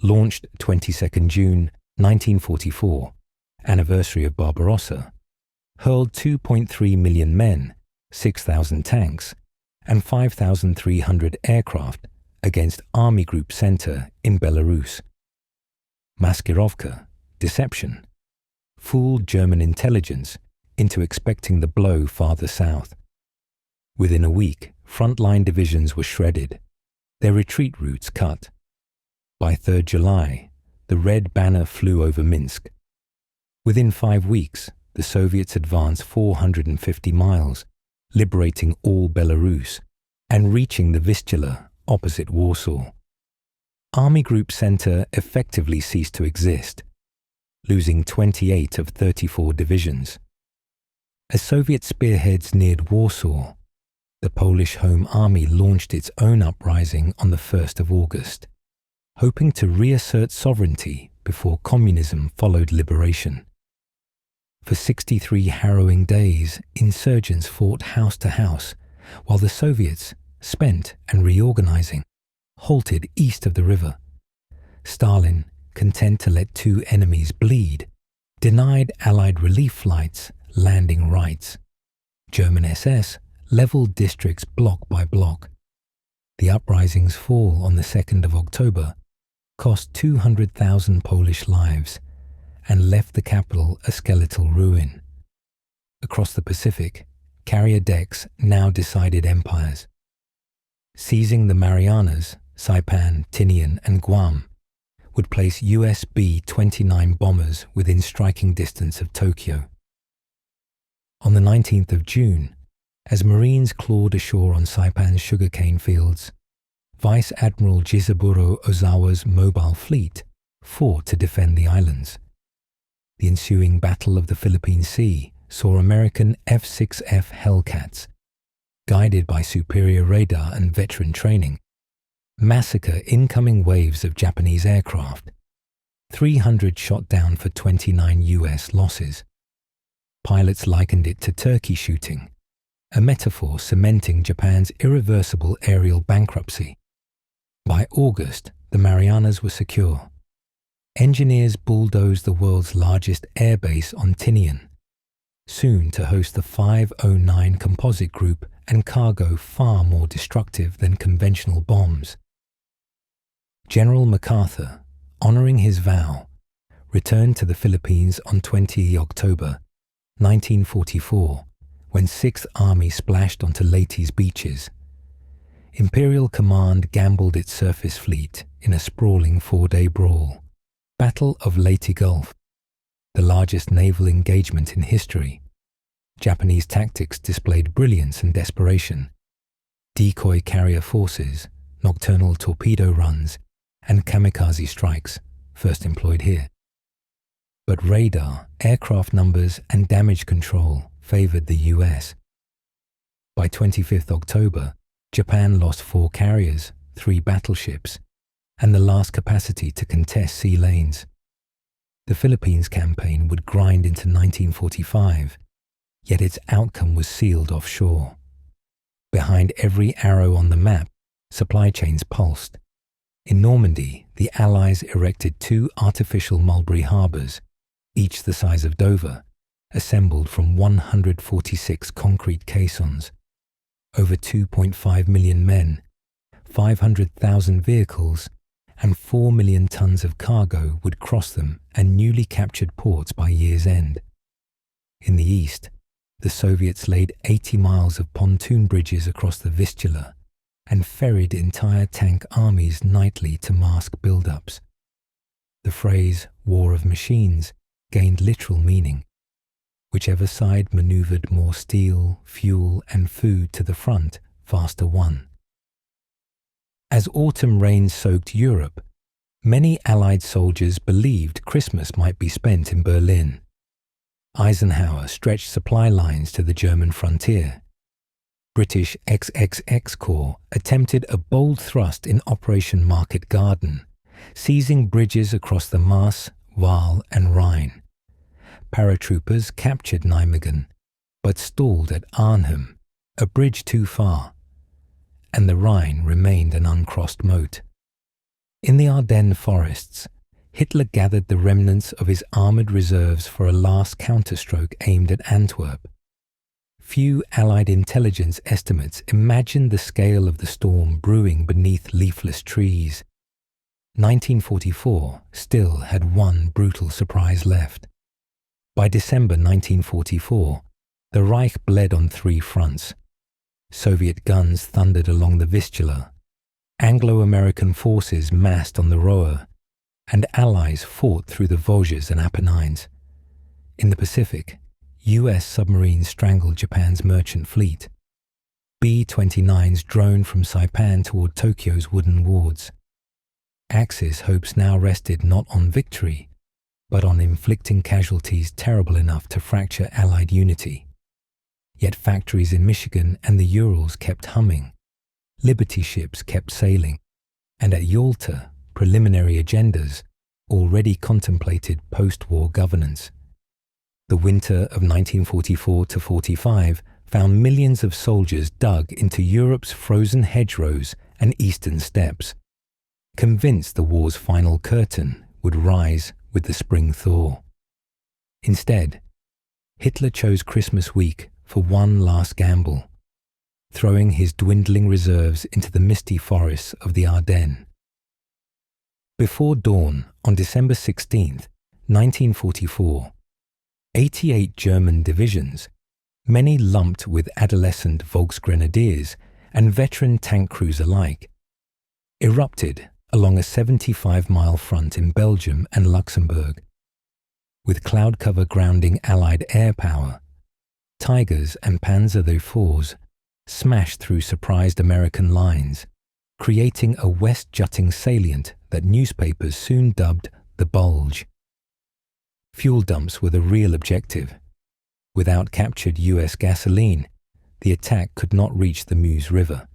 launched 22nd June 1944, anniversary of Barbarossa, hurled 2.3 million men, 6,000 tanks, and 5,300 aircraft against Army Group Center in Belarus. Maskirovka, deception, fooled German intelligence into expecting the blow farther south. Within a week, frontline divisions were shredded, their retreat routes cut. By 3rd July, the red banner flew over Minsk. Within 5 weeks, the Soviets advanced 450 miles, liberating all Belarus and reaching the Vistula opposite Warsaw. Army Group Center effectively ceased to exist, losing 28 of 34 divisions. As Soviet spearheads neared Warsaw, the Polish Home Army launched its own uprising on the 1st of August, hoping to reassert sovereignty before communism followed liberation. For 63 harrowing days, insurgents fought house to house, while the Soviets, spent and reorganizing, halted east of the river. Stalin, content to let two enemies bleed, denied Allied relief flights landing rights. German SS leveled districts block by block. The uprising's fall on the 2nd of October cost 200,000 Polish lives and left the capital a skeletal ruin. Across the Pacific, carrier decks now decided empires. Seizing the Marianas, Saipan, Tinian, and Guam would place US B-29 bombers within striking distance of Tokyo. On the 19th of June, as Marines clawed ashore on Saipan's sugarcane fields, Vice Admiral Jizaburo Ozawa's mobile fleet fought to defend the islands. The ensuing Battle of the Philippine Sea saw American F-6F Hellcats, guided by superior radar and veteran training, massacre incoming waves of Japanese aircraft, 300 shot down for 29 US losses. Pilots likened it to turkey shooting, a metaphor cementing Japan's irreversible aerial bankruptcy. By August, the Marianas were secure. Engineers bulldozed the world's largest airbase on Tinian, soon to host the 509 composite group and cargo far more destructive than conventional bombs. General MacArthur, honoring his vow, returned to the Philippines on 20 October 1944, when 6th Army splashed onto Leyte's beaches. Imperial Command gambled its surface fleet in a sprawling 4-day brawl. Battle of Leyte Gulf, the largest naval engagement in history. Japanese tactics displayed brilliance and desperation. Decoy carrier forces, nocturnal torpedo runs, and kamikaze strikes, first employed here. But radar, aircraft numbers, and damage control favored the US. By 25th October, Japan lost 4 carriers, 3 battleships, and the last capacity to contest sea lanes. The Philippines campaign would grind into 1945, yet its outcome was sealed offshore. Behind every arrow on the map, supply chains pulsed. In Normandy, the Allies erected 2 artificial mulberry harbours, each the size of Dover, assembled from 146 concrete caissons. Over 2.5 million men, 500,000 vehicles, and 4 million tons of cargo would cross them and newly captured ports by year's end. In the east, the Soviets laid 80 miles of pontoon bridges across the Vistula and ferried entire tank armies nightly to mask build-ups. The phrase "war of machines" gained literal meaning. Whichever side maneuvered more steel, fuel, and food to the front faster won. As autumn rain soaked Europe, many Allied soldiers believed Christmas might be spent in Berlin. Eisenhower stretched supply lines to the German frontier. British XXX Corps attempted a bold thrust in Operation Market Garden, seizing bridges across the Maas, Waal, and Rhine. Paratroopers captured Nijmegen, but stalled at Arnhem, a bridge too far, and the Rhine remained an uncrossed moat. In the Ardennes forests, Hitler gathered the remnants of his armoured reserves for a last counterstroke aimed at Antwerp. Few Allied intelligence estimates imagined the scale of the storm brewing beneath leafless trees. 1944 still had one brutal surprise left. By December 1944, the Reich bled on 3 fronts. Soviet guns thundered along the Vistula, Anglo-American forces massed on the Roer, and Allies fought through the Vosges and Apennines. In the Pacific, US submarines strangled Japan's merchant fleet. B-29s droned from Saipan toward Tokyo's wooden wards. Axis hopes now rested not on victory, but on inflicting casualties terrible enough to fracture Allied unity. Yet factories in Michigan and the Urals kept humming, Liberty ships kept sailing, and at Yalta, preliminary agendas already contemplated post-war governance. The winter of 1944-45 found millions of soldiers dug into Europe's frozen hedgerows and eastern steppes, convinced the war's final curtain would rise with the spring thaw. Instead, Hitler chose Christmas week for one last gamble, throwing his dwindling reserves into the misty forests of the Ardennes. Before dawn on December 16, 1944, 88 German divisions, many lumped with adolescent Volksgrenadiers and veteran tank crews alike, erupted along a 75-mile front in Belgium and Luxembourg. With cloud cover grounding Allied air power, Tigers and Panzer IVs smashed through surprised American lines, creating a west-jutting salient that newspapers soon dubbed the Bulge. Fuel dumps were the real objective. Without captured US gasoline, the attack could not reach the Meuse River.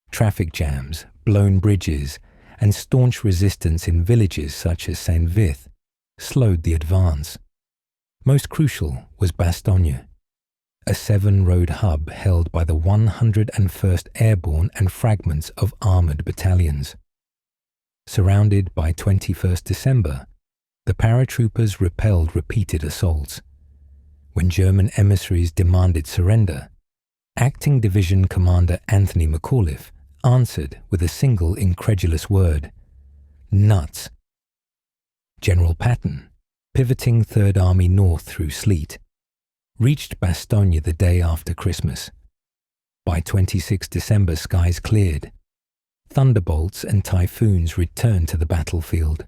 Traffic jams, blown bridges, and staunch resistance in villages such as Saint-Vith slowed the advance. Most crucial was Bastogne, a 7-road hub held by the 101st Airborne and fragments of armoured battalions. Surrounded by 21st December, the paratroopers repelled repeated assaults. When German emissaries demanded surrender, Acting Division Commander Anthony McAuliffe answered with a single incredulous word: nuts. General Patton, pivoting Third Army north through sleet, reached Bastogne the day after Christmas. By 26 December, skies cleared. Thunderbolts and typhoons returned to the battlefield,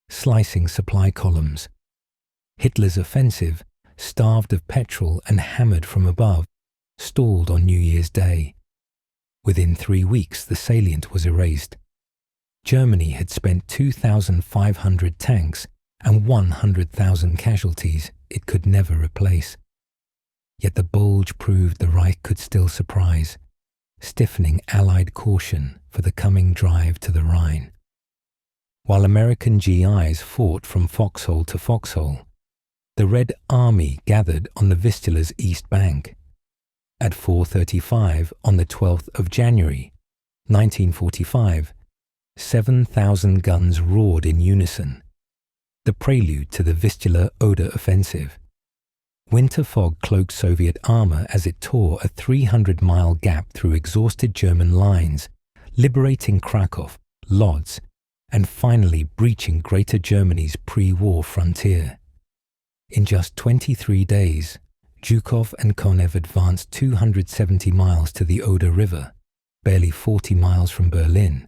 slicing supply columns. Hitler's offensive, starved of petrol and hammered from above, stalled on New Year's Day. Within 3 weeks, the salient was erased. Germany had spent 2,500 tanks and 100,000 casualties it could never replace. Yet the Bulge proved the Reich could still surprise, stiffening Allied caution for the coming drive to the Rhine. While American GIs fought from foxhole to foxhole, the Red Army gathered on the Vistula's east bank. At 4:35 on the 12th of January, 1945, 7,000 guns roared in unison, the prelude to the Vistula-Oder offensive. Winter fog cloaked Soviet armour as it tore a 300-mile gap through exhausted German lines, liberating Krakow, Lodz, and finally breaching Greater Germany's pre-war frontier. In just 23 days, Zhukov and Konev advanced 270 miles to the Oder River, barely 40 miles from Berlin,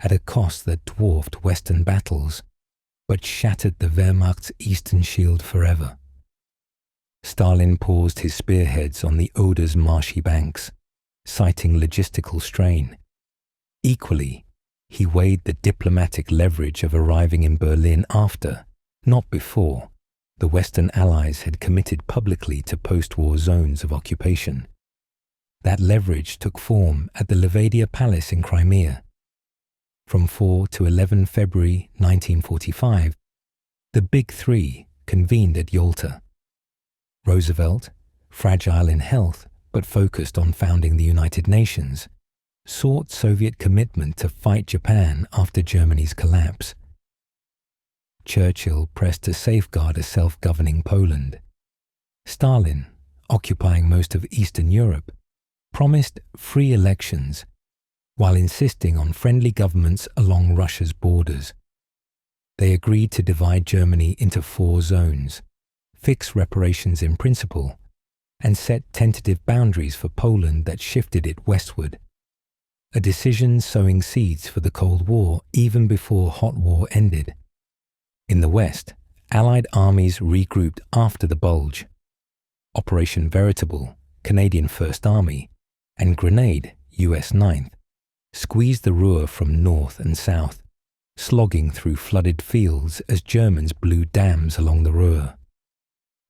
at a cost that dwarfed Western battles, but shattered the Wehrmacht's eastern shield forever. Stalin paused his spearheads on the Oder's marshy banks, citing logistical strain. Equally, he weighed the diplomatic leverage of arriving in Berlin after, not before, the Western Allies had committed publicly to post-war zones of occupation. That leverage took form at the Levadia Palace in Crimea. From 4 to 11 February 1945, the Big Three convened at Yalta. Roosevelt, fragile in health but focused on founding the United Nations, sought Soviet commitment to fight Japan after Germany's collapse. Churchill pressed to safeguard a self-governing Poland. Stalin, occupying most of Eastern Europe, promised free elections while insisting on friendly governments along Russia's borders. They agreed to divide Germany into 4 zones, fix reparations in principle, and set tentative boundaries for Poland that shifted it westward. A decision sowing seeds for the Cold War even before Hot War ended. In the West, Allied armies regrouped after the Bulge. Operation Veritable, Canadian First Army, and Grenade, US 9th, squeezed the Ruhr from north and south. slogging through flooded fields as Germans blew dams along the Ruhr.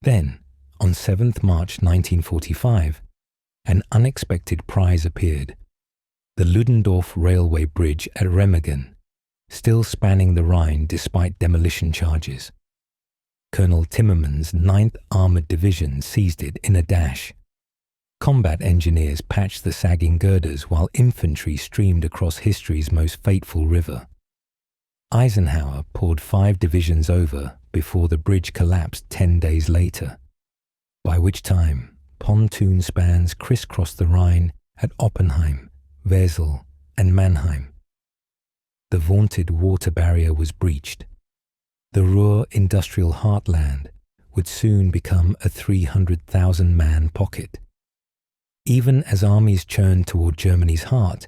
Then, on 7th March 1945, an unexpected prize appeared: the Ludendorff railway bridge at Remagen, still spanning the Rhine despite demolition charges. Colonel Timmerman's 9th Armoured Division seized it in a dash. Combat engineers patched the sagging girders while infantry streamed across history's most fateful river. Eisenhower poured 5 divisions over before the bridge collapsed 10 days later, by which time pontoon spans crisscrossed the Rhine at Oppenheim, Wesel, and Mannheim. The vaunted water barrier was breached. The Ruhr industrial heartland would soon become a 300,000-man pocket. Even as armies churned toward Germany's heart,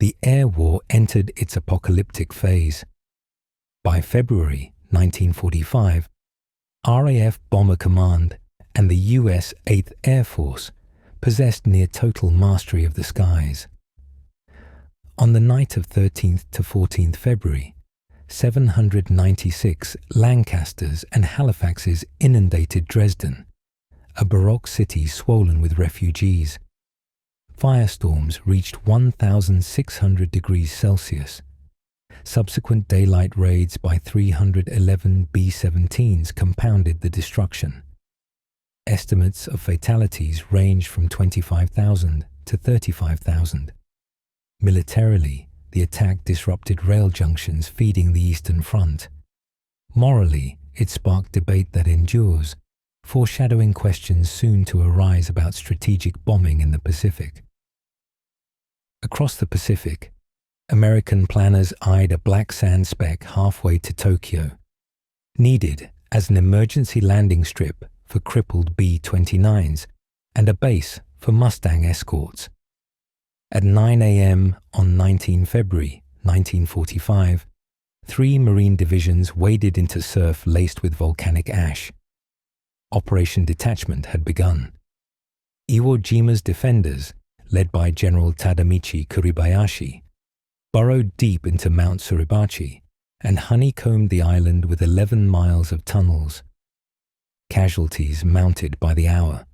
the air war entered its apocalyptic phase. By February 1945, RAF Bomber Command and the US 8th Air Force possessed near total mastery of the skies. On the night of 13th to 14th February, 796 Lancasters and Halifaxes inundated Dresden, a Baroque city swollen with refugees. Firestorms reached 1,600 degrees Celsius. Subsequent daylight raids by 311 B-17s compounded the destruction. Estimates of fatalities ranged from 25,000 to 35,000. Militarily, the attack disrupted rail junctions feeding the Eastern Front. Morally, it sparked debate that endures, foreshadowing questions soon to arise about strategic bombing in the Pacific. Across the Pacific, American planners eyed a black sand speck halfway to Tokyo, needed as an emergency landing strip for crippled B-29s and a base for Mustang escorts. At 9 a.m. on 19 February 1945, 3 Marine divisions waded into surf laced with volcanic ash. Operation Detachment had begun. Iwo Jima's defenders, led by General Tadamichi Kuribayashi, burrowed deep into Mount Suribachi and honeycombed the island with 11 miles of tunnels. Casualties mounted by the hour.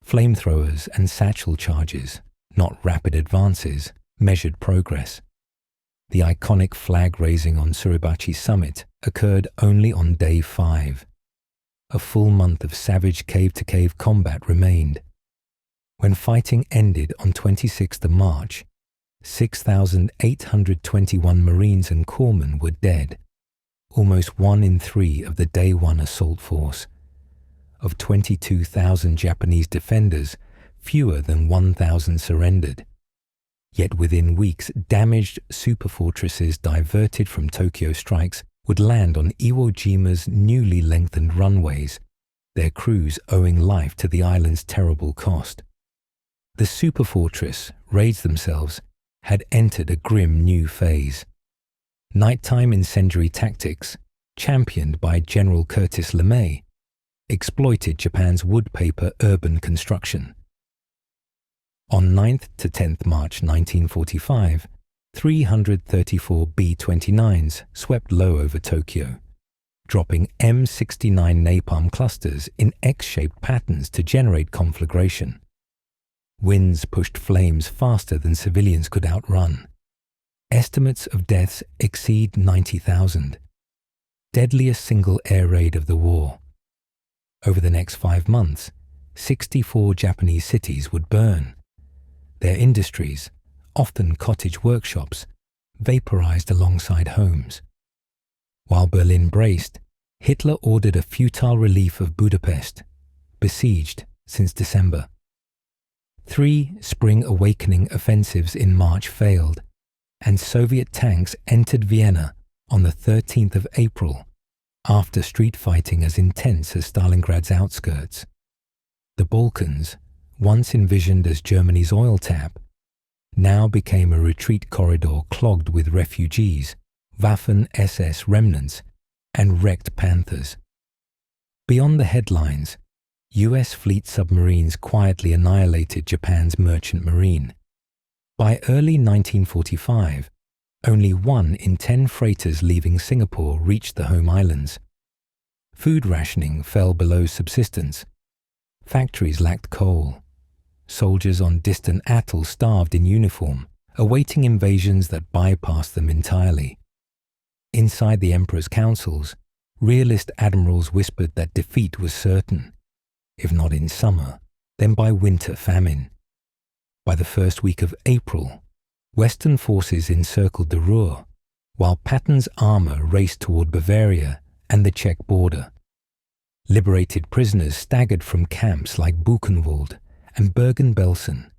Flamethrowers and satchel charges, not rapid advances, measured progress. The iconic flag raising on Suribachi summit occurred only on day 5. A full month of savage cave-to-cave combat remained. When fighting ended on 26th March, 6,821 Marines and corpsmen were dead, almost 1 in 3 of the Day 1 assault force. Of 22,000 Japanese defenders, fewer than 1,000 surrendered. Yet within weeks, damaged superfortresses diverted from Tokyo strikes would land on Iwo Jima's newly lengthened runways, their crews owing life to the island's terrible cost. The superfortress, raids themselves, had entered a grim new phase. Nighttime incendiary tactics, championed by General Curtis LeMay, exploited Japan's wood-paper urban construction. On 9th to 10th March 1945, 334 B-29s swept low over Tokyo, dropping M69 napalm clusters in X-shaped patterns to generate conflagration. Winds pushed flames faster than civilians could outrun. Estimates of deaths exceed 90,000. Deadliest single air raid of the war. Over the next 5 months, 64 Japanese cities would burn. Their industries, often cottage workshops, vaporized alongside homes. While Berlin braced, Hitler ordered a futile relief of Budapest, besieged since December. 3 spring awakening offensives in March failed, and Soviet tanks entered Vienna on the 13th of April, after street fighting as intense as Stalingrad's outskirts. The Balkans, once envisioned as Germany's oil tap, now became a retreat corridor clogged with refugees, Waffen-SS remnants, and wrecked Panthers. Beyond the headlines, US fleet submarines quietly annihilated Japan's merchant marine. By early 1945, Only 1 in 10 freighters leaving Singapore reached the home islands. Food rationing fell below subsistence. Factories lacked coal. Soldiers on distant atolls starved in uniform, awaiting invasions that bypassed them entirely. Inside the Emperor's councils, realist admirals whispered that defeat was certain, if not in summer, then by winter famine. By the first week of April, Western forces encircled the Ruhr, while Patton's armour raced toward Bavaria and the Czech border. Liberated prisoners staggered from camps like Buchenwald and Bergen-Belsen,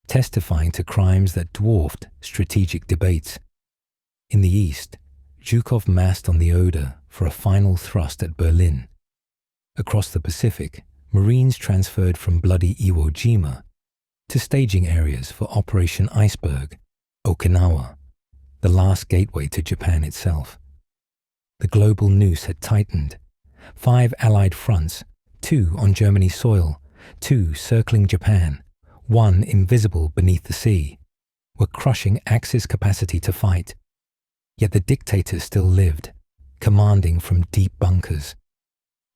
testifying to crimes that dwarfed strategic debates. In the east, Zhukov massed on the Oder for a final thrust at Berlin. Across the Pacific, Marines transferred from bloody Iwo Jima to staging areas for Operation Iceberg, Okinawa, the last gateway to Japan itself. The global noose had tightened. 5 Allied fronts, 2 on Germany's soil, 2 circling Japan, 1 invisible beneath the sea, were crushing Axis capacity to fight. Yet the dictator still lived, commanding from deep bunkers.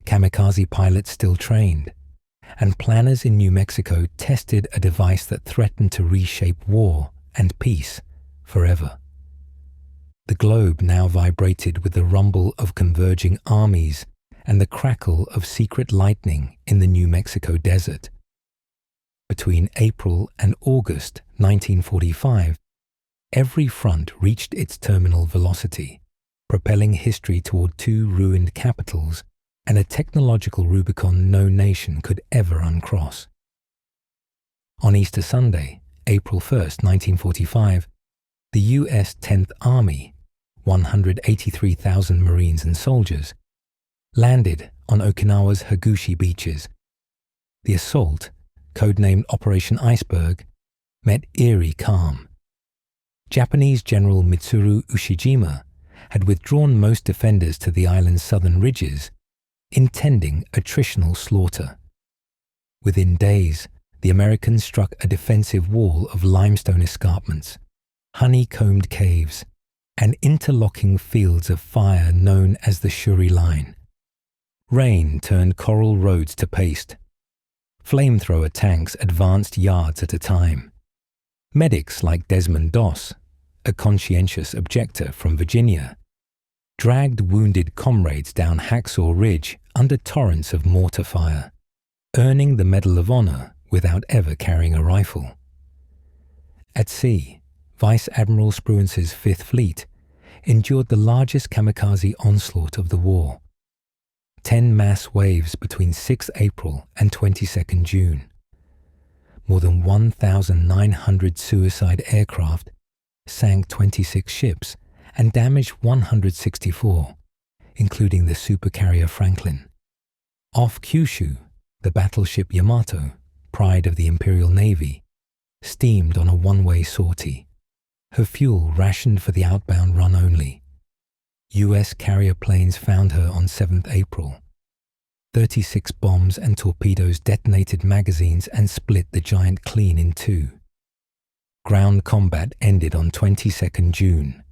Kamikaze pilots still trained, and planners in New Mexico tested a device that threatened to reshape war and peace forever. The globe now vibrated with the rumble of converging armies and the crackle of secret lightning in the New Mexico desert. Between April and August 1945, every front reached its terminal velocity, propelling history toward 2 ruined capitals and a technological Rubicon no nation could ever uncross. On Easter Sunday, April 1st, 1945, the U.S. 10th Army, 183,000 Marines and soldiers, landed on Okinawa's Hagushi beaches. The assault, codenamed Operation Iceberg, met eerie calm. Japanese General Mitsuru Ushijima had withdrawn most defenders to the island's southern ridges, intending attritional slaughter. Within days, the Americans struck a defensive wall of limestone escarpments, honeycombed caves, and interlocking fields of fire known as the Shuri Line. Rain turned coral roads to paste. Flamethrower tanks advanced yards at a time. Medics like Desmond Doss, a conscientious objector from Virginia, dragged wounded comrades down Hacksaw Ridge under torrents of mortar fire, earning the Medal of Honor without ever carrying a rifle. At sea, Vice Admiral Spruance's Fifth Fleet endured the largest kamikaze onslaught of the war. 10 mass waves between 6 April and 22 June. More than 1,900 suicide aircraft sank 26 ships and damaged 164, including the supercarrier Franklin. Off Kyushu, the battleship Yamato, pride of the Imperial Navy, steamed on a one-way sortie, her fuel rationed for the outbound run only. U.S. carrier planes found her on 7th April. 36 bombs and torpedoes detonated magazines and split the giant clean in 2. Ground combat ended on 22nd June.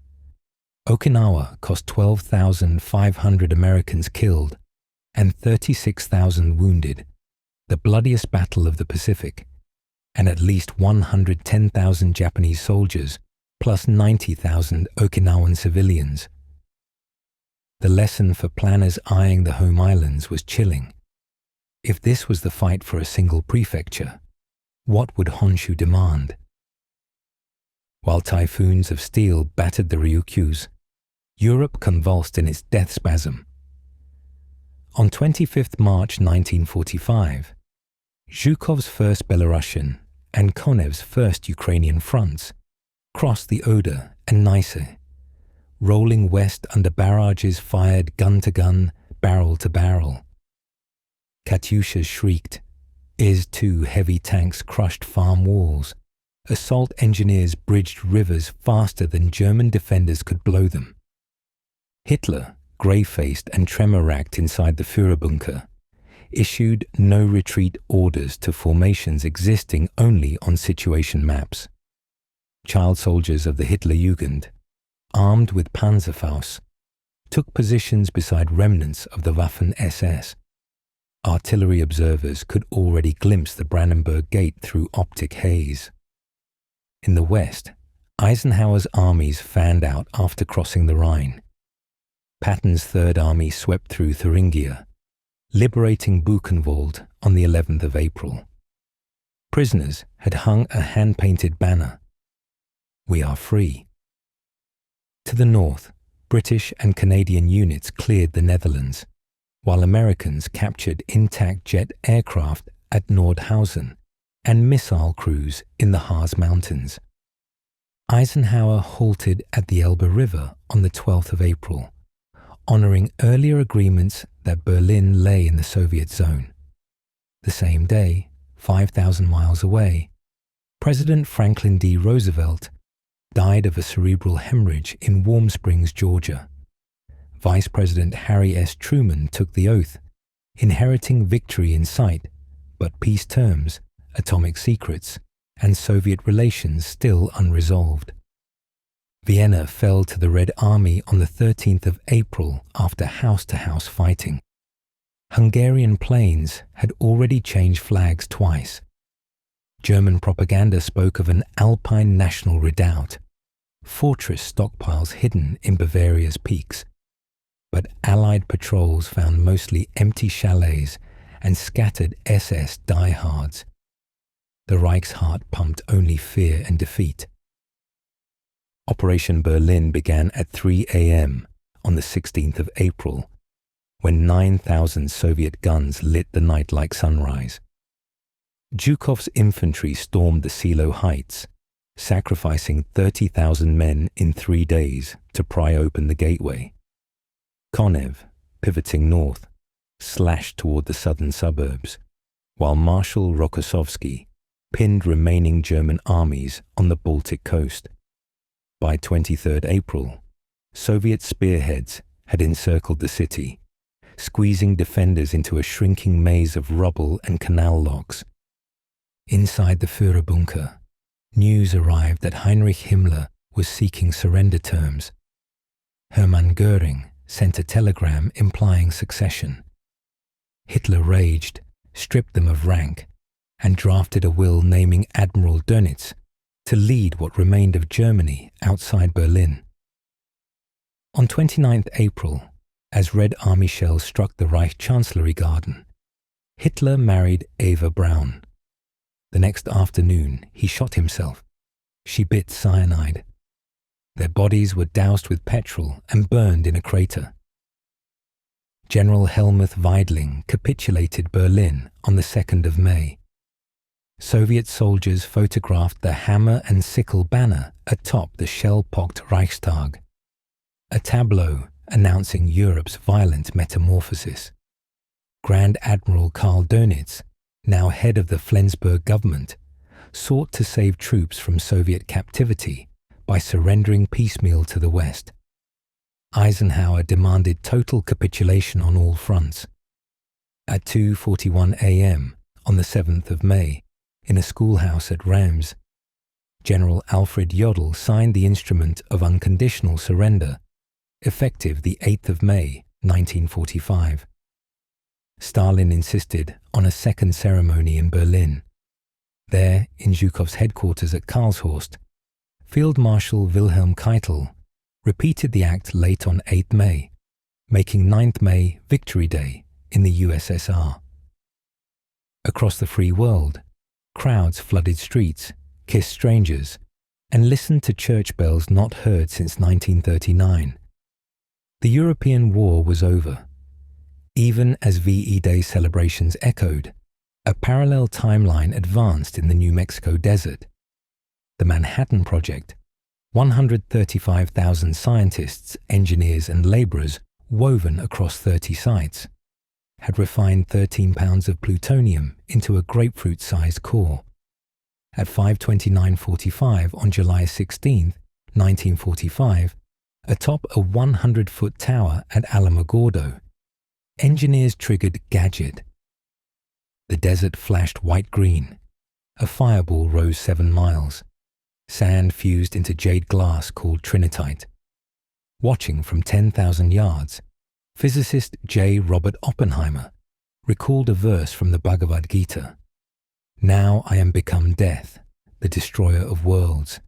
Okinawa cost 12,500 Americans killed and 36,000 wounded, the bloodiest battle of the Pacific, and at least 110,000 Japanese soldiers, plus 90,000 Okinawan civilians. The lesson for planners eyeing the home islands was chilling. If this was the fight for a single prefecture, what would Honshu demand? While typhoons of steel battered the Ryukyus, Europe convulsed in its death spasm. On 25th March 1945, Zhukov's 1st Belarusian and Konev's 1st Ukrainian fronts crossed the Oder and Neisse, rolling west under barrages fired gun-to-gun, barrel-to-barrel. Katyushas shrieked. IS-2 heavy tanks crushed farm walls. Assault engineers bridged rivers faster than German defenders could blow them. Hitler, grey-faced and tremor-racked inside the Führerbunker, issued no-retreat orders to formations existing only on situation maps. Child soldiers of the Hitlerjugend, armed with Panzerfaust, took positions beside remnants of the Waffen-SS. Artillery observers could already glimpse the Brandenburg Gate through optic haze. In the west, Eisenhower's armies fanned out after crossing the Rhine. Patton's Third Army swept through Thuringia, liberating Buchenwald on the 11th of April. Prisoners had hung a hand-painted banner, "We are free." To the north, British and Canadian units cleared the Netherlands, while Americans captured intact jet aircraft at Nordhausen and missile crews in the Harz Mountains. Eisenhower halted at the Elbe River on the 12th of April, honoring earlier agreements that Berlin lay in the Soviet zone. The same day, 5,000 miles away, President Franklin D. Roosevelt died of a cerebral hemorrhage in Warm Springs, Georgia. Vice President Harry S. Truman took the oath, inheriting victory in sight, but peace terms, atomic secrets, and Soviet relations still unresolved. Vienna fell to the Red Army on the 13th of April after house-to-house fighting. Hungarian planes had already changed flags twice. German propaganda spoke of an Alpine national redoubt, fortress stockpiles hidden in Bavaria's peaks. But Allied patrols found mostly empty chalets and scattered SS diehards. The Reich's heart pumped only fear and defeat. Operation Berlin began at 3 a.m. on the 16th of April, when 9,000 Soviet guns lit the night like sunrise. Zhukov's infantry stormed the Silo Heights, sacrificing 30,000 men in 3 days to pry open the gateway. Konev, pivoting north, slashed toward the southern suburbs, while Marshal Rokossovsky pinned remaining German armies on the Baltic coast. By 23rd April, Soviet spearheads had encircled the city, squeezing defenders into a shrinking maze of rubble and canal locks. Inside the Führerbunker, news arrived that Heinrich Himmler was seeking surrender terms. Hermann Göring sent a telegram implying succession. Hitler raged, stripped them of rank, and drafted a will naming Admiral Dönitz to lead what remained of Germany outside Berlin. On 29th April, as Red Army shells struck the Reich Chancellery Garden, Hitler married Eva Braun. The next afternoon, he shot himself. She bit cyanide. Their bodies were doused with petrol and burned in a crater. General Helmuth Weidling capitulated Berlin on the 2nd of May. Soviet soldiers photographed the hammer and sickle banner atop the shell-pocked Reichstag, a tableau announcing Europe's violent metamorphosis. Grand Admiral Karl Dönitz, now head of the Flensburg government, sought to save troops from Soviet captivity by surrendering piecemeal to the West. Eisenhower demanded total capitulation on all fronts. At 2:41 a.m. on the 7th of May, in a schoolhouse at Reims, General Alfred Jodl signed the instrument of unconditional surrender, effective the 8th of May, 1945. Stalin insisted on a second ceremony in Berlin. There, in Zhukov's headquarters at Karlshorst, Field Marshal Wilhelm Keitel repeated the act late on 8th May, making 9th May Victory Day in the USSR. Across the free world, crowds flooded streets, kissed strangers, and listened to church bells not heard since 1939. The European war was over. Even as VE Day celebrations echoed, a parallel timeline advanced in the New Mexico desert. The Manhattan Project, 135,000 scientists, engineers, and laborers woven across 30 sites, had refined 13 pounds of plutonium into a grapefruit-sized core. At 5:29:45 on July 16, 1945, atop a 100-foot tower at Alamogordo, engineers triggered Gadget. The desert flashed white-green. A fireball rose 7 miles. Sand fused into jade glass called trinitite. watching from 10,000 yards, physicist J. Robert Oppenheimer recalled a verse from the Bhagavad Gita. "Now I am become death, the destroyer of worlds."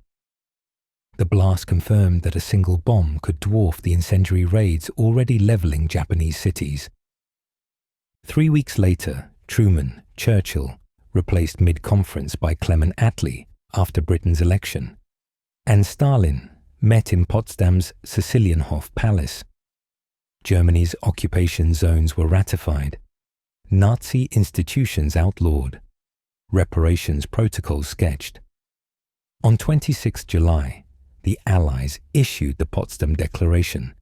The blast confirmed that a single bomb could dwarf the incendiary raids already leveling Japanese cities. 3 weeks later, Truman, Churchill, replaced mid-conference by Clement Attlee after Britain's election, and Stalin met in Potsdam's Sicilienhof Palace. Germany's occupation zones were ratified, Nazi institutions outlawed, reparations protocols sketched. On 26 July, the Allies issued the Potsdam Declaration,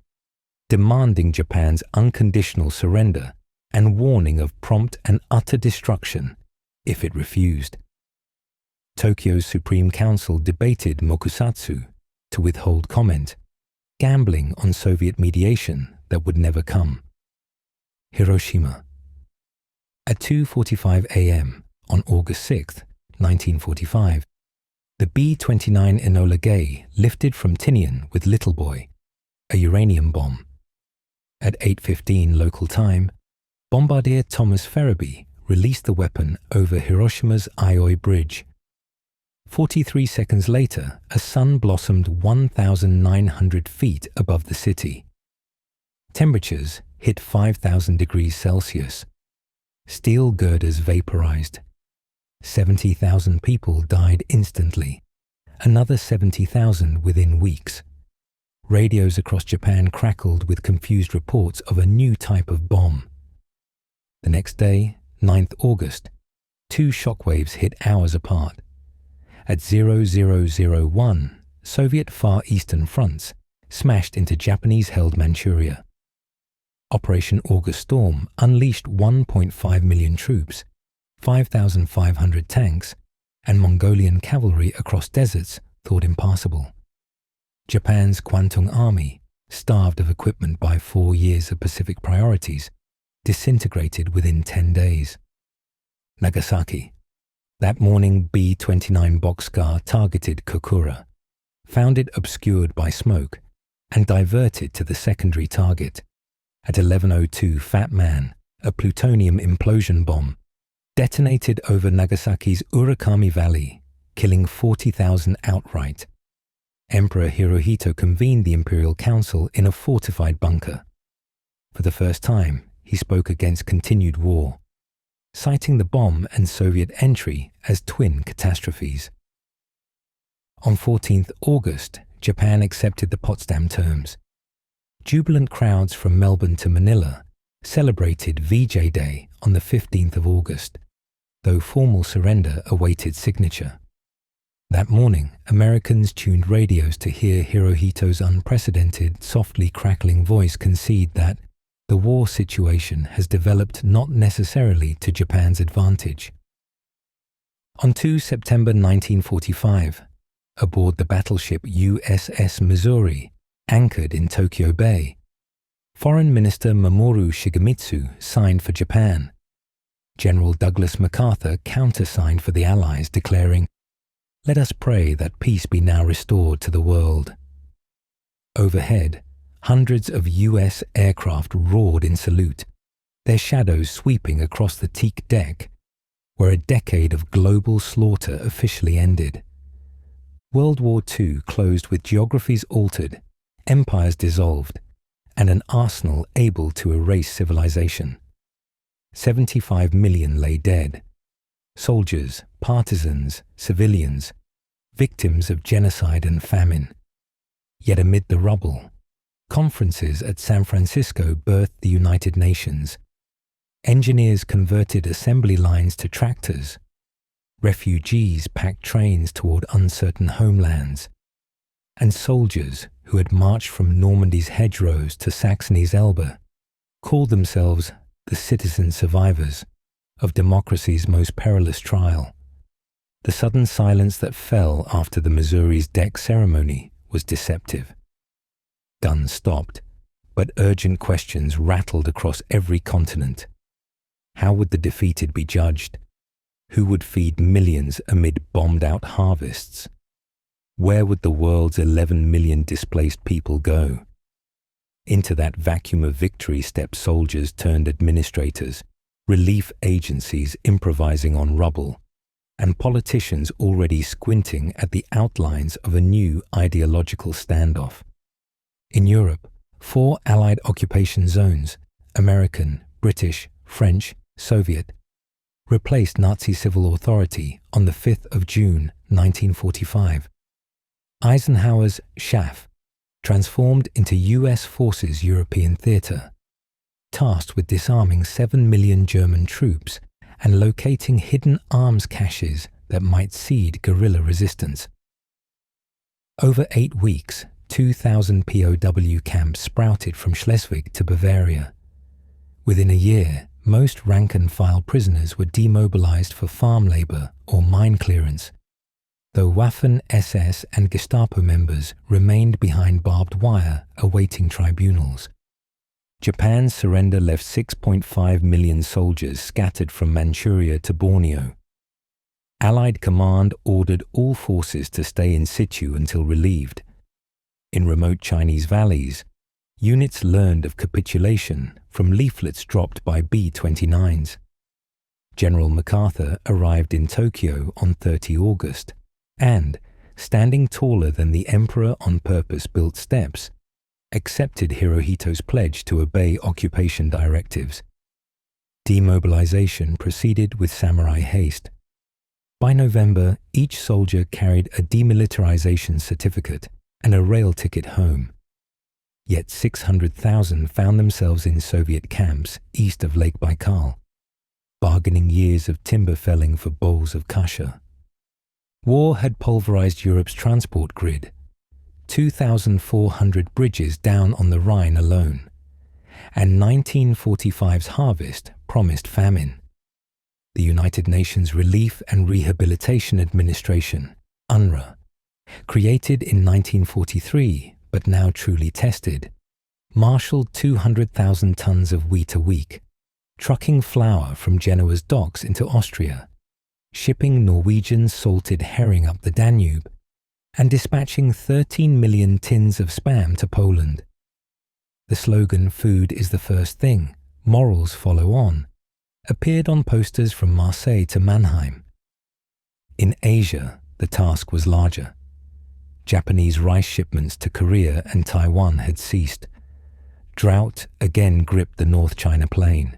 demanding Japan's unconditional surrender and warning of prompt and utter destruction if it refused. Tokyo's Supreme Council debated mokusatsu to withhold comment, gambling on Soviet mediation that would never come. Hiroshima. At 2:45 a.m. on August 6, 1945, the B-29 Enola Gay lifted from Tinian with Little Boy, a uranium bomb. At 8:15 local time, bombardier Thomas Ferriby released the weapon over Hiroshima's Aioi Bridge. 43 seconds later, a sun blossomed 1,900 feet above the city. Temperatures hit 5,000 degrees Celsius. Steel girders vaporized. 70,000 people died instantly, another 70,000 within weeks. Radios across Japan crackled with confused reports of a new type of bomb. The next day, 9th August, 2 shockwaves hit hours apart. At 0001, Soviet Far Eastern fronts smashed into Japanese-held Manchuria. Operation August Storm unleashed 1.5 million troops, 5,500 tanks, and Mongolian cavalry across deserts thought impassable. Japan's Kwantung Army, starved of equipment by 4 years of Pacific priorities, disintegrated within 10 days. Nagasaki. That morning, B-29 Boxcar targeted Kokura, found it obscured by smoke, and diverted to the secondary target. At 11:02, Fat Man, a plutonium implosion bomb, detonated over Nagasaki's Urakami Valley, killing 40,000 outright. Emperor Hirohito convened the Imperial Council in a fortified bunker. For the first time, he spoke against continued war, citing the bomb and Soviet entry as twin catastrophes. On 14th August, Japan accepted the Potsdam terms. Jubilant crowds from Melbourne to Manila celebrated VJ Day on the 15th of August, though formal surrender awaited signature. That morning, Americans tuned radios to hear Hirohito's unprecedented, softly crackling voice concede that the war situation has developed not necessarily to Japan's advantage. On 2 September 1945, aboard the battleship USS Missouri, anchored in Tokyo Bay, Foreign Minister Mamoru Shigemitsu signed for Japan. General Douglas MacArthur countersigned for the Allies, declaring, "Let us pray that peace be now restored to the world." Overhead, hundreds of US aircraft roared in salute, their shadows sweeping across the teak deck, where a decade of global slaughter officially ended. World War II closed with geographies altered, empires dissolved, and an arsenal able to erase civilization. 75 million lay dead. Soldiers, partisans, civilians, victims of genocide and famine. Yet amid the rubble, conferences at San Francisco birthed the United Nations. Engineers converted assembly lines to tractors. Refugees packed trains toward uncertain homelands. And soldiers who had marched from Normandy's hedgerows to Saxony's Elbe called themselves the citizen survivors of democracy's most perilous trial. The sudden silence that fell after the Missouri's deck ceremony was deceptive. Guns stopped, but urgent questions rattled across every continent. How would the defeated be judged? Who would feed millions amid bombed-out harvests? Where would the world's 11 million displaced people go? Into that vacuum of victory stepped soldiers turned administrators, relief agencies improvising on rubble, and politicians already squinting at the outlines of a new ideological standoff. In Europe, 4 Allied occupation zones, American, British, French, Soviet, replaced Nazi civil authority on the 5th of June 1945. Eisenhower's SHAF transformed into US Forces European Theatre, tasked with disarming 7 million German troops and locating hidden arms caches that might seed guerrilla resistance. Over 8 weeks, 2,000 POW camps sprouted from Schleswig to Bavaria. Within a year, most rank-and-file prisoners were demobilized for farm labor or mine clearance, though Waffen-SS and Gestapo members remained behind barbed wire awaiting tribunals. Japan's surrender left 6.5 million soldiers scattered from Manchuria to Borneo. Allied command ordered all forces to stay in situ until relieved. In remote Chinese valleys, units learned of capitulation from leaflets dropped by B-29s. General MacArthur arrived in Tokyo on 30 August and, standing taller than the emperor on purpose-built steps, accepted Hirohito's pledge to obey occupation directives. Demobilization proceeded with samurai haste. By November, each soldier carried a demilitarization certificate and a rail ticket home. Yet 600,000 found themselves in Soviet camps east of Lake Baikal, bargaining years of timber felling for bowls of kasha. War had pulverized Europe's transport grid, 2,400 bridges down on the Rhine alone, and 1945's harvest promised famine. The United Nations Relief and Rehabilitation Administration, UNRWA, created in 1943 but now truly tested, marshaled 200,000 tons of wheat a week, trucking flour from Genoa's docks into Austria, shipping Norwegian salted herring up the Danube, and dispatching 13 million tins of spam to Poland. The slogan "Food is the first thing, morals follow on" appeared on posters from Marseille to Mannheim. In Asia, the task was larger. Japanese rice shipments to Korea and Taiwan had ceased. Drought again gripped the North China Plain.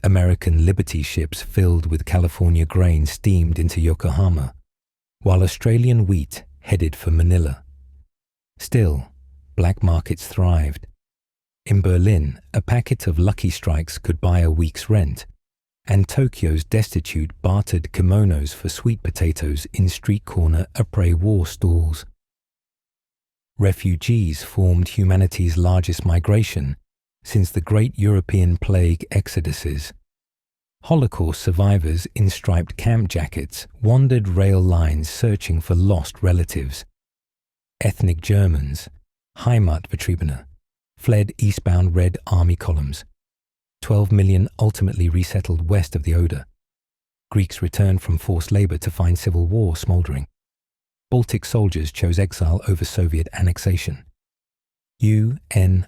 American Liberty ships filled with California grain steamed into Yokohama, while Australian wheat headed for Manila. Still, black markets thrived. In Berlin, a packet of Lucky Strikes could buy a week's rent, and Tokyo's destitute bartered kimonos for sweet potatoes in street-corner après-war stalls. Refugees formed humanity's largest migration since the great European plague exoduses. Holocaust survivors in striped camp jackets wandered rail lines searching for lost relatives. Ethnic Germans, Heimatvertriebene, fled eastbound Red Army columns. 12 million ultimately resettled west of the Oder. Greeks returned from forced labor to find civil war smoldering. Baltic soldiers chose exile over Soviet annexation. UNRRA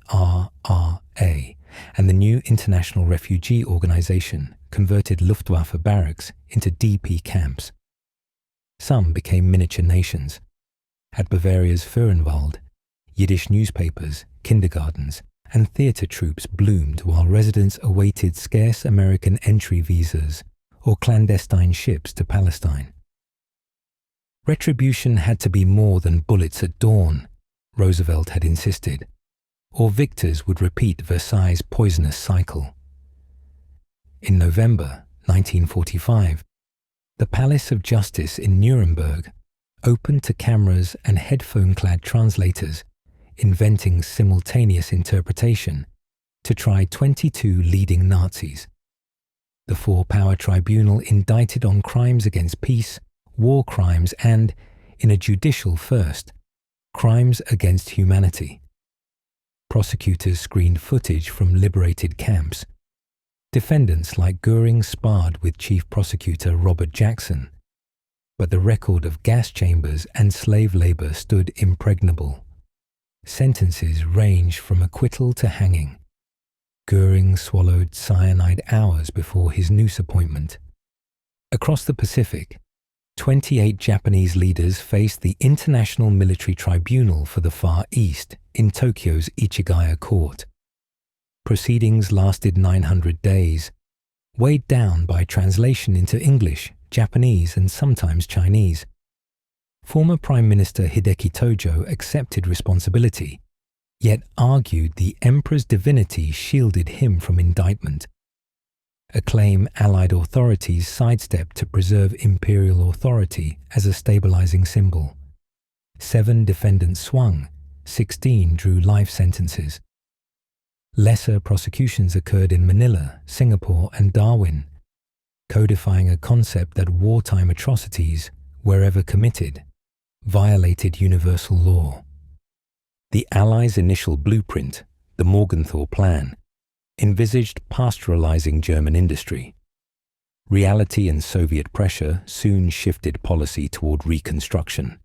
and the new International Refugee Organization converted Luftwaffe barracks into DP camps. Some became miniature nations. At Bavaria's Föhrenwald, Yiddish newspapers, kindergartens, and theatre troupes bloomed while residents awaited scarce American entry visas or clandestine ships to Palestine. Retribution had to be more than bullets at dawn, Roosevelt had insisted, or victors would repeat Versailles' poisonous cycle. In November 1945, the Palace of Justice in Nuremberg opened to cameras and headphone-clad translators inventing simultaneous interpretation to try 22 leading Nazis. The four-power tribunal indicted on crimes against peace, war crimes, and, in a judicial first, crimes against humanity. Prosecutors screened footage from liberated camps. Defendants like Goering sparred with Chief Prosecutor Robert Jackson, but the record of gas chambers and slave labor stood impregnable. Sentences ranged from acquittal to hanging. Goering swallowed cyanide hours before his noose appointment. Across the Pacific, 28 Japanese leaders faced the International Military Tribunal for the Far East in Tokyo's Ichigaya court. Proceedings lasted 900 days, weighed down by translation into English, Japanese, and sometimes Chinese. Former Prime Minister Hideki Tojo accepted responsibility, yet argued the emperor's divinity shielded him from indictment, a claim Allied authorities sidestepped to preserve imperial authority as a stabilizing symbol. 7 defendants swung, 16 drew life sentences. Lesser prosecutions occurred in Manila, Singapore, and Darwin, codifying a concept that wartime atrocities, wherever committed, violated universal law. The Allies' initial blueprint, the Morgenthau Plan, envisaged pastoralizing German industry. Reality and Soviet pressure soon shifted policy toward reconstruction.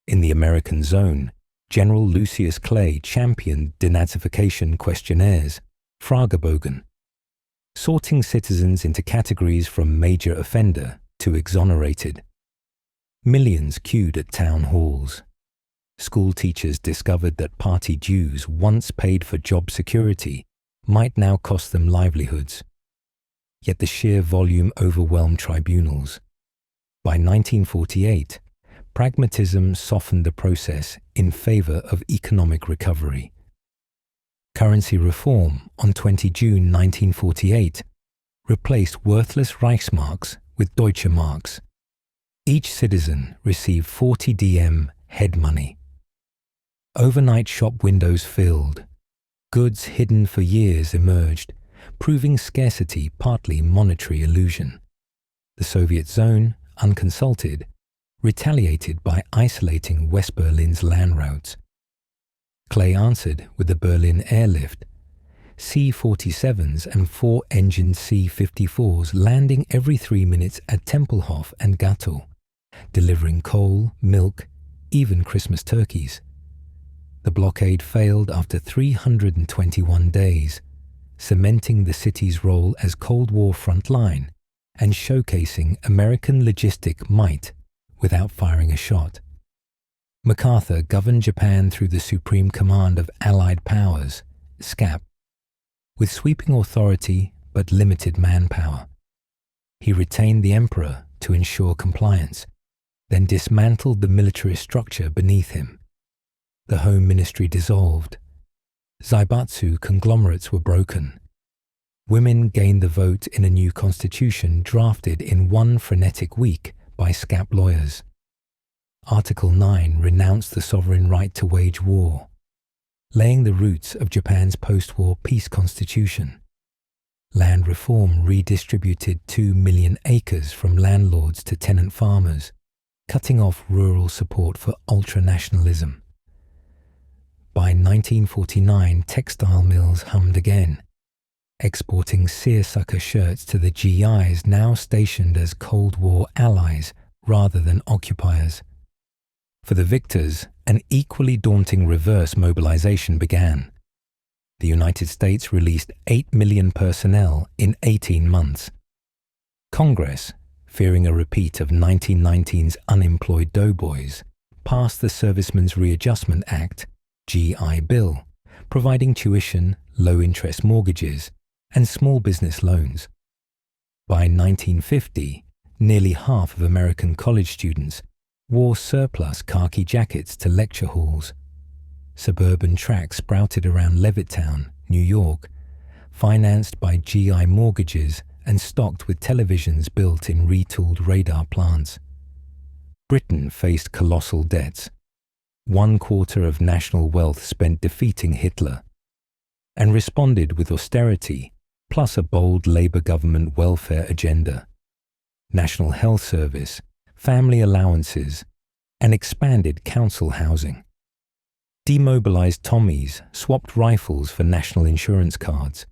In the American zone, General Lucius Clay championed denazification questionnaires, Fragebogen, sorting citizens into categories from major offender to exonerated. Millions queued at town halls. School teachers discovered that party dues once paid for job security might now cost them livelihoods. Yet the sheer volume overwhelmed tribunals. By 1948, pragmatism softened the process in favor of economic recovery. Currency reform on 20 June 1948 replaced worthless Reichsmarks with Deutsche Marks. Each citizen received 40 DM head money. Overnight shop windows filled. Goods hidden for years emerged, proving scarcity partly monetary illusion. The Soviet zone, unconsulted, retaliated by isolating West Berlin's land routes. Clay answered with the Berlin airlift, C-47s and 4-engined C-54s landing every 3 minutes at Tempelhof and Gatow, delivering coal, milk, even Christmas turkeys. The blockade failed after 321 days, cementing the city's role as Cold War frontline and showcasing American logistic might without firing a shot. MacArthur governed Japan through the Supreme Command of Allied Powers, SCAP, with sweeping authority but limited manpower. He retained the emperor to ensure compliance, then dismantled the militarist structure beneath him. The Home Ministry dissolved. Zaibatsu conglomerates were broken. Women gained the vote in a new constitution drafted in one frenetic week by SCAP lawyers. Article 9 renounced the sovereign right to wage war, laying the roots of Japan's post-war peace constitution. Land reform redistributed 2 million acres from landlords to tenant farmers, cutting off rural support for ultranationalism. By 1949, textile mills hummed again, exporting seersucker shirts to the GIs now stationed as Cold War allies rather than occupiers. For the victors, an equally daunting reverse mobilization began. The United States released 8 million personnel in 18 months. Congress, fearing a repeat of 1919's unemployed doughboys, passed the Servicemen's Readjustment Act, GI Bill, providing tuition, low-interest mortgages, and small business loans. By 1950, nearly half of American college students wore surplus khaki jackets to lecture halls. Suburban tracks sprouted around Levittown, New York, financed by GI mortgages and stocked with televisions built in retooled radar plants. Britain faced colossal debts, 1/4 of national wealth spent defeating Hitler, and responded with austerity plus a bold Labour government welfare agenda, National Health Service, family allowances, and expanded council housing. Demobilized Tommies swapped rifles for national insurance cards.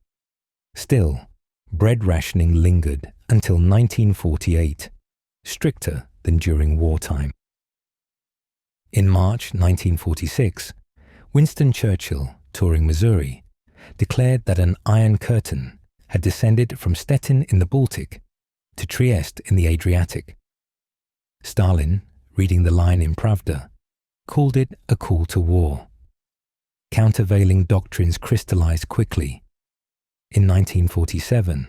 Still, bread rationing lingered until 1948, stricter than during wartime. In March 1946, Winston Churchill, touring Missouri, declared that an Iron Curtain had descended from Stettin in the Baltic to Trieste in the Adriatic. Stalin, reading the line in Pravda, called it a call to war. Countervailing doctrines crystallized quickly. In 1947,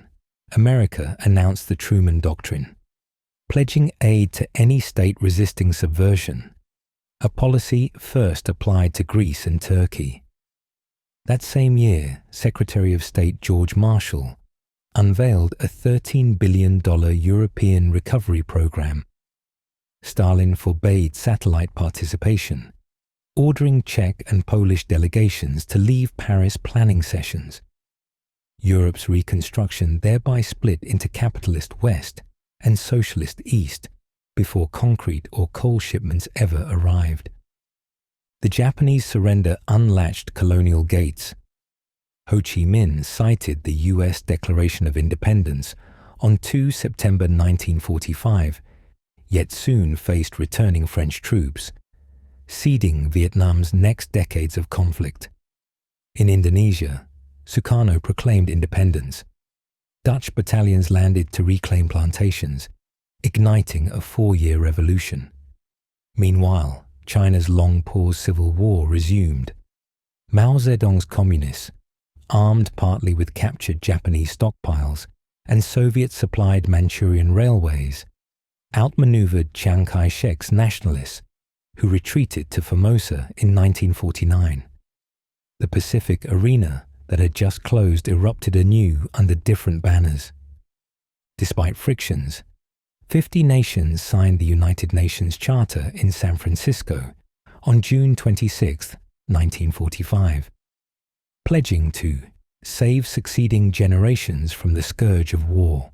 America announced the Truman Doctrine, pledging aid to any state resisting subversion, a policy first applied to Greece and Turkey. That same year, Secretary of State George Marshall unveiled a $13 billion European recovery program. Stalin forbade satellite participation, ordering Czech and Polish delegations to leave Paris planning sessions. Europe's reconstruction thereby split into capitalist West and socialist East before concrete or coal shipments ever arrived. The Japanese surrender unlatched colonial gates. Ho Chi Minh cited the U.S. Declaration of Independence on 2 September 1945, yet soon faced returning French troops, seeding Vietnam's next decades of conflict. In Indonesia, Sukarno proclaimed independence. Dutch battalions landed to reclaim plantations, igniting a 4-year revolution. Meanwhile, China's long-paused civil war resumed. Mao Zedong's communists, armed partly with captured Japanese stockpiles and Soviet-supplied Manchurian railways, outmaneuvered Chiang Kai-shek's nationalists, who retreated to Formosa in 1949. The Pacific arena that had just closed erupted anew under different banners. Despite frictions, 50 nations signed the United Nations Charter in San Francisco on June 26, 1945, pledging to save succeeding generations from the scourge of war.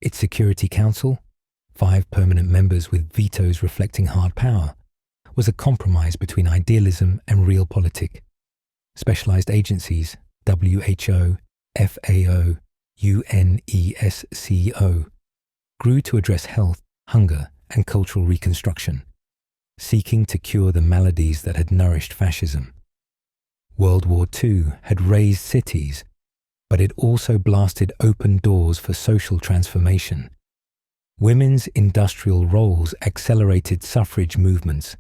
Its Security Council, 5 permanent members with vetoes reflecting hard power, was a compromise between idealism and realpolitik. Specialized agencies, WHO, FAO, UNESCO, grew to address health, hunger, and cultural reconstruction, seeking to cure the maladies that had nourished fascism. World War II had razed cities, but it also blasted open doors for social transformation. Women's industrial roles accelerated suffrage movements.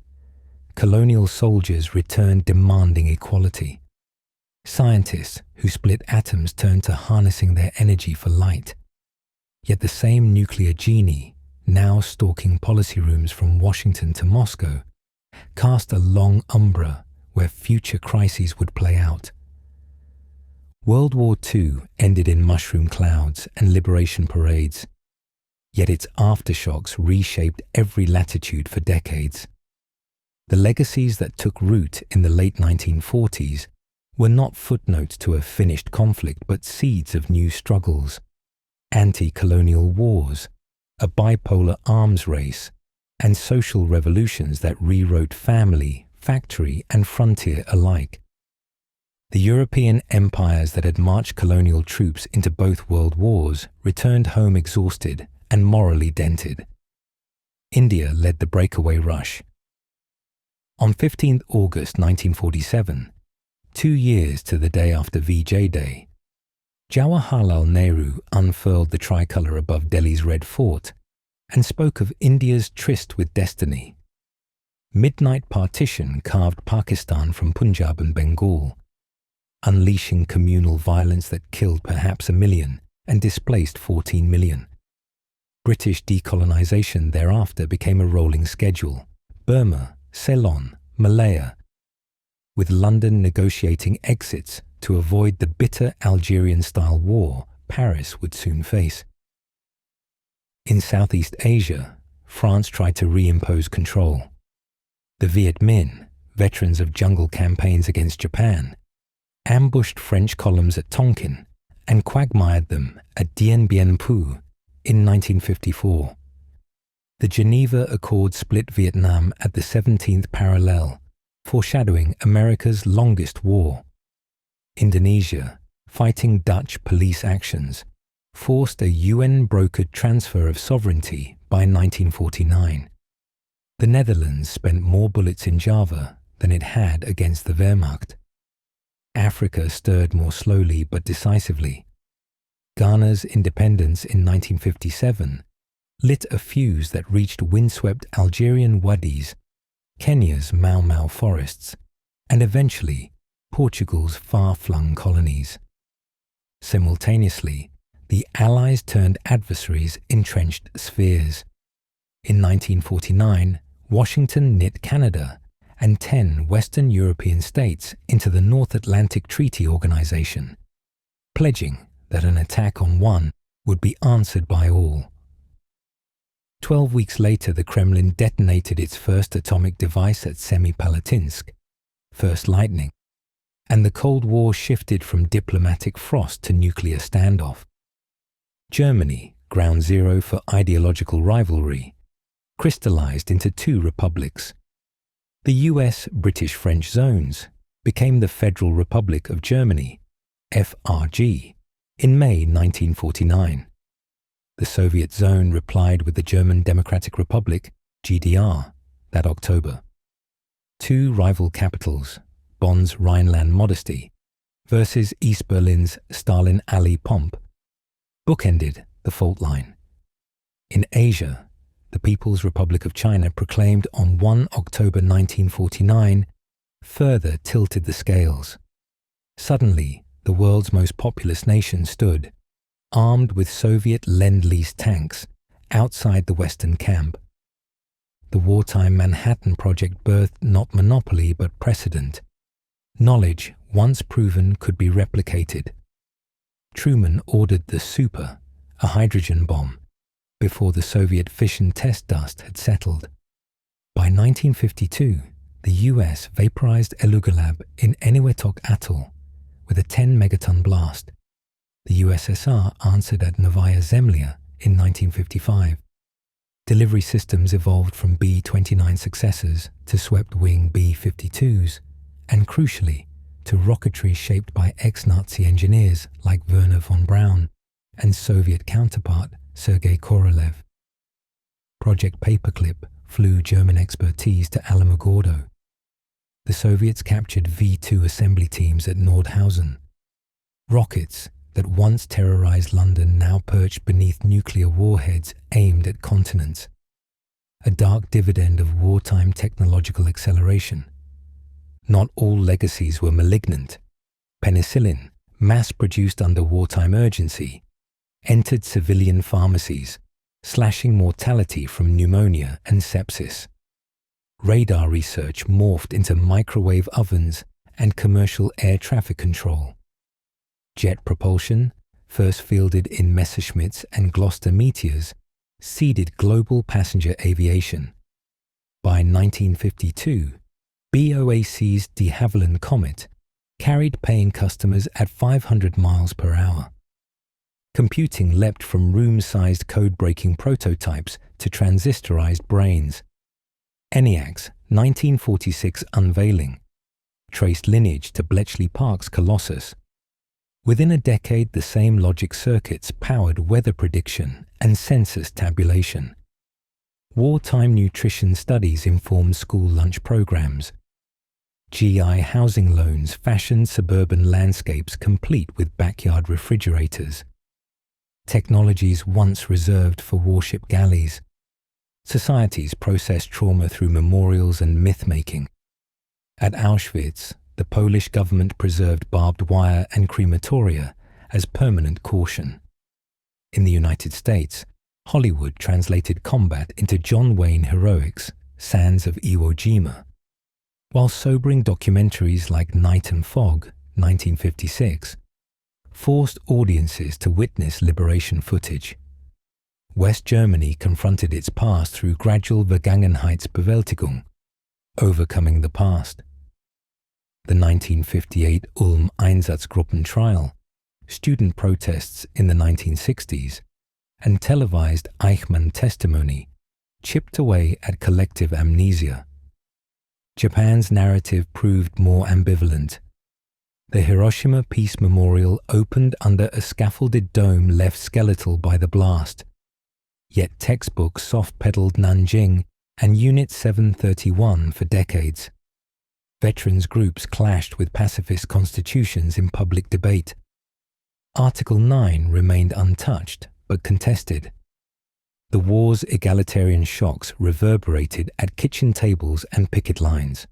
Colonial soldiers returned demanding equality. Scientists who split atoms turned to harnessing their energy for light. Yet the same nuclear genie, now stalking policy rooms from Washington to Moscow, cast a long umbra where future crises would play out. World War II ended in mushroom clouds and liberation parades, yet its aftershocks reshaped every latitude for decades. The legacies that took root in the late 1940s were not footnotes to a finished conflict, but seeds of new struggles. Anti-colonial wars, a bipolar arms race, and social revolutions that rewrote family, factory, and frontier alike. The European empires that had marched colonial troops into both world wars returned home exhausted and morally dented. India led the breakaway rush. On 15 August 1947, 2 years to the day after VJ Day, Jawaharlal Nehru unfurled the tricolour above Delhi's Red Fort and spoke of India's tryst with destiny. Midnight partition carved Pakistan from Punjab and Bengal, unleashing communal violence that killed perhaps 1 million and displaced 14 million. British decolonisation thereafter became a rolling schedule. Burma, Ceylon, Malaya, with London negotiating exits to avoid the bitter Algerian-style war Paris would soon face. In Southeast Asia, France tried to reimpose control. The Viet Minh, veterans of jungle campaigns against Japan, ambushed French columns at Tonkin and quagmired them at Dien Bien Phu in 1954. The Geneva Accord split Vietnam at the 17th parallel, foreshadowing America's longest war. Indonesia, fighting Dutch police actions, forced a UN-brokered transfer of sovereignty by 1949. The Netherlands spent more bullets in Java than it had against the Wehrmacht. Africa stirred more slowly but decisively. Ghana's independence in 1957 lit a fuse that reached windswept Algerian wadis, Kenya's Mau Mau forests, and eventually Portugal's far-flung colonies. Simultaneously, the Allies turned adversaries' entrenched spheres. In 1949, Washington knit Canada and 10 Western European states into the North Atlantic Treaty Organization, pledging that an attack on one would be answered by all. 12 weeks later, the Kremlin detonated its first atomic device at Semipalatinsk, First Lightning, and the Cold War shifted from diplomatic frost to nuclear standoff. Germany, ground zero for ideological rivalry, crystallized into two republics. The US-British-French zones became the Federal Republic of Germany, FRG, in May 1949. The Soviet zone replied with the German Democratic Republic, GDR, that October. Two rival capitals, Bonn's Rhineland modesty versus East Berlin's Stalin Alley pomp, bookended the fault line. In Asia, the People's Republic of China, proclaimed on 1 October 1949, further tilted the scales. Suddenly, the world's most populous nation stood, armed with Soviet Lend-Lease tanks, outside the Western camp. The wartime Manhattan Project birthed not monopoly but precedent. Knowledge, once proven, could be replicated. Truman ordered the Super, a hydrogen bomb, before the Soviet fission test dust had settled. By 1952, the US vaporized Elugalab in Eniwetok Atoll with a 10-megaton blast. The USSR answered at Novaya Zemlya in 1955. Delivery systems evolved from B-29 successors to swept-wing B-52s, and crucially, to rocketry shaped by ex-Nazi engineers like Werner von Braun and Soviet counterpart Sergei Korolev. Project Paperclip flew German expertise to Alamogordo. The Soviets captured V-2 assembly teams at Nordhausen. Rockets that once terrorized London now perched beneath nuclear warheads aimed at continents. A dark dividend of wartime technological acceleration. Not all legacies were malignant. Penicillin, mass-produced under wartime urgency, entered civilian pharmacies, slashing mortality from pneumonia and sepsis. Radar research morphed into microwave ovens and commercial air traffic control. Jet propulsion, first fielded in Messerschmitts and Gloster Meteors, seeded global passenger aviation. By 1952, BOAC's de Havilland Comet carried paying customers at 500 miles per hour. Computing leapt from room-sized code-breaking prototypes to transistorized brains. ENIAC's 1946 unveiling traced lineage to Bletchley Park's Colossus. Within a decade, the same logic circuits powered weather prediction and census tabulation. Wartime nutrition studies informed school lunch programs. GI housing loans fashioned suburban landscapes complete with backyard refrigerators. Technologies once reserved for warship galleys. Societies processed trauma through memorials and myth-making. At Auschwitz, the Polish government preserved barbed wire and crematoria as permanent caution. In the United States, Hollywood translated combat into John Wayne heroics, Sands of Iwo Jima, while sobering documentaries like Night and Fog, 1956, forced audiences to witness liberation footage. West Germany confronted its past through gradual Vergangenheitsbewältigung, overcoming the past. The 1958 Ulm Einsatzgruppen trial, student protests in the 1960s, and televised Eichmann testimony chipped away at collective amnesia. Japan's narrative proved more ambivalent. The Hiroshima Peace Memorial opened under a scaffolded dome left skeletal by the blast, yet textbooks soft-pedaled Nanjing and Unit 731 for decades. Veterans groups clashed with pacifist constitutions in public debate. Article 9 remained untouched but contested. The war's egalitarian shocks reverberated at kitchen tables and picket lines.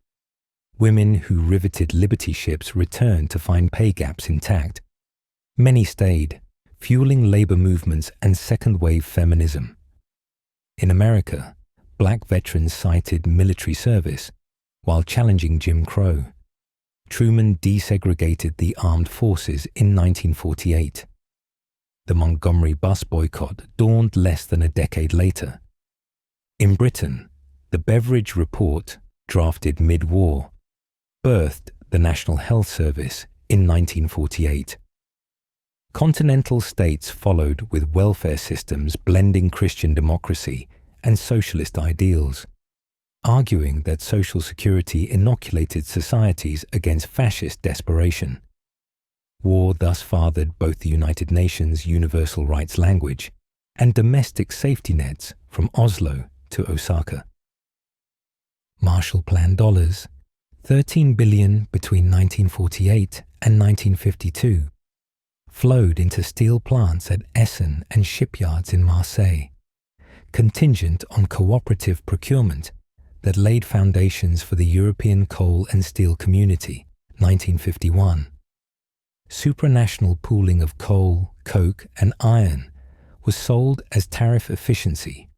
Women who riveted Liberty ships returned to find pay gaps intact. Many stayed, fueling labor movements and second-wave feminism. In America, black veterans cited military service, while challenging Jim Crow. Truman desegregated the armed forces in 1948. The Montgomery bus boycott dawned less than a decade later. In Britain, the Beveridge Report, drafted mid-war, birthed the National Health Service in 1948. Continental states followed with welfare systems blending Christian democracy and socialist ideals, arguing that Social Security inoculated societies against fascist desperation. War thus fathered both the United Nations Universal Rights language and domestic safety nets from Oslo to Osaka. Marshall Plan dollars, $13 billion between 1948 and 1952, flowed into steel plants at Essen and shipyards in Marseille, contingent on cooperative procurement that laid foundations for the European Coal and Steel Community, 1951. Supranational pooling of coal, coke, and iron was sold as tariff efficiency,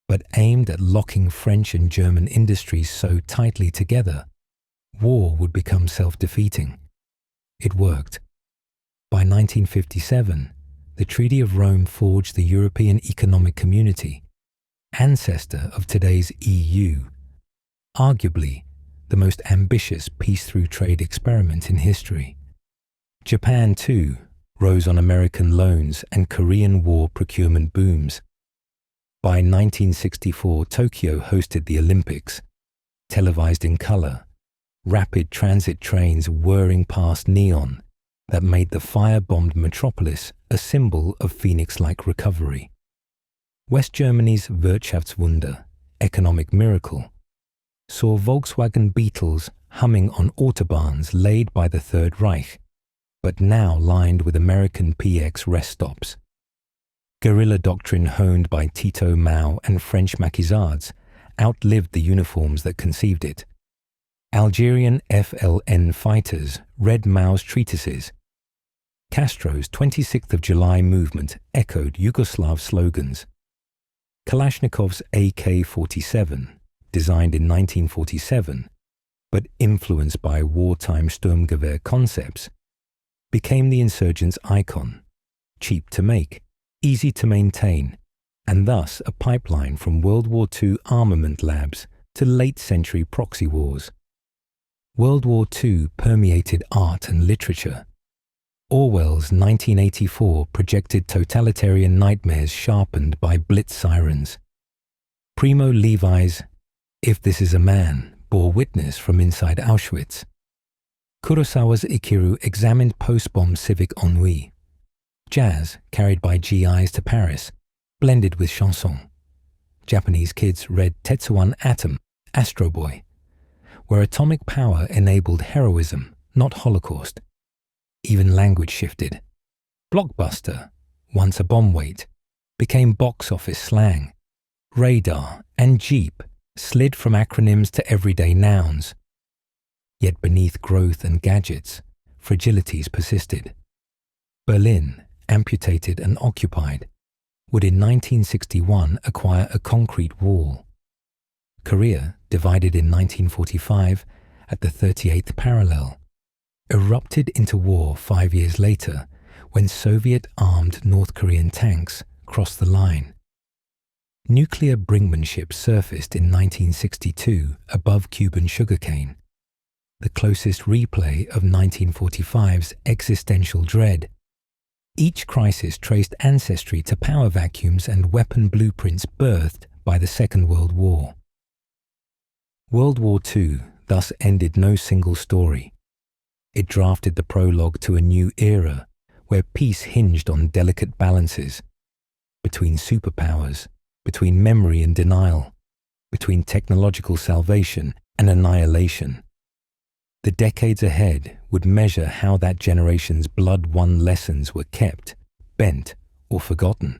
but aimed at locking French and German industries so tightly together, war would become self-defeating. It worked. By 1957, the Treaty of Rome forged the European Economic Community, ancestor of today's EU, arguably the most ambitious peace-through-trade experiment in history. Japan, too, rose on American loans and Korean War procurement booms. By 1964, Tokyo hosted the Olympics, televised in color, rapid transit trains whirring past neon that made the fire-bombed metropolis a symbol of Phoenix-like recovery. West Germany's Wirtschaftswunder, economic miracle, saw Volkswagen Beetles humming on autobahns laid by the Third Reich, but now lined with American PX rest stops. Guerrilla doctrine honed by Tito, Mao, and French maquisards outlived the uniforms that conceived it. Algerian FLN fighters read Mao's treatises. Castro's 26th of July movement echoed Yugoslav slogans. Kalashnikov's AK-47, designed in 1947, but influenced by wartime Sturmgewehr concepts, became the insurgents' icon, cheap to make, easy to maintain, and thus a pipeline from World War II armament labs to late-century proxy wars. World War II permeated art and literature. Orwell's 1984 projected totalitarian nightmares sharpened by Blitz sirens. Primo Levi's If This Is a Man bore witness from inside Auschwitz. Kurosawa's Ikiru examined post-bomb civic ennui. Jazz, carried by GIs to Paris, blended with chanson. Japanese kids read Tetsuwan Atom, Astro Boy, where atomic power enabled heroism, not Holocaust. Even language shifted. Blockbuster, once a bomb weight, became box office slang. Radar and Jeep slid from acronyms to everyday nouns. Yet beneath growth and gadgets, fragilities persisted. Berlin, amputated and occupied, would in 1961 acquire a concrete wall. Korea, divided in 1945 at the 38th parallel, erupted into war 5 years later when Soviet-armed North Korean tanks crossed the line. Nuclear brinkmanship surfaced in 1962 above Cuban sugarcane, the closest replay of 1945's existential dread. Each crisis traced ancestry to power vacuums and weapon blueprints birthed by the Second World War. World War II thus ended no single story. It drafted the prologue to a new era where peace hinged on delicate balances between superpowers, between memory and denial, between technological salvation and annihilation. The decades ahead would measure how that generation's blood-won lessons were kept, bent, or forgotten.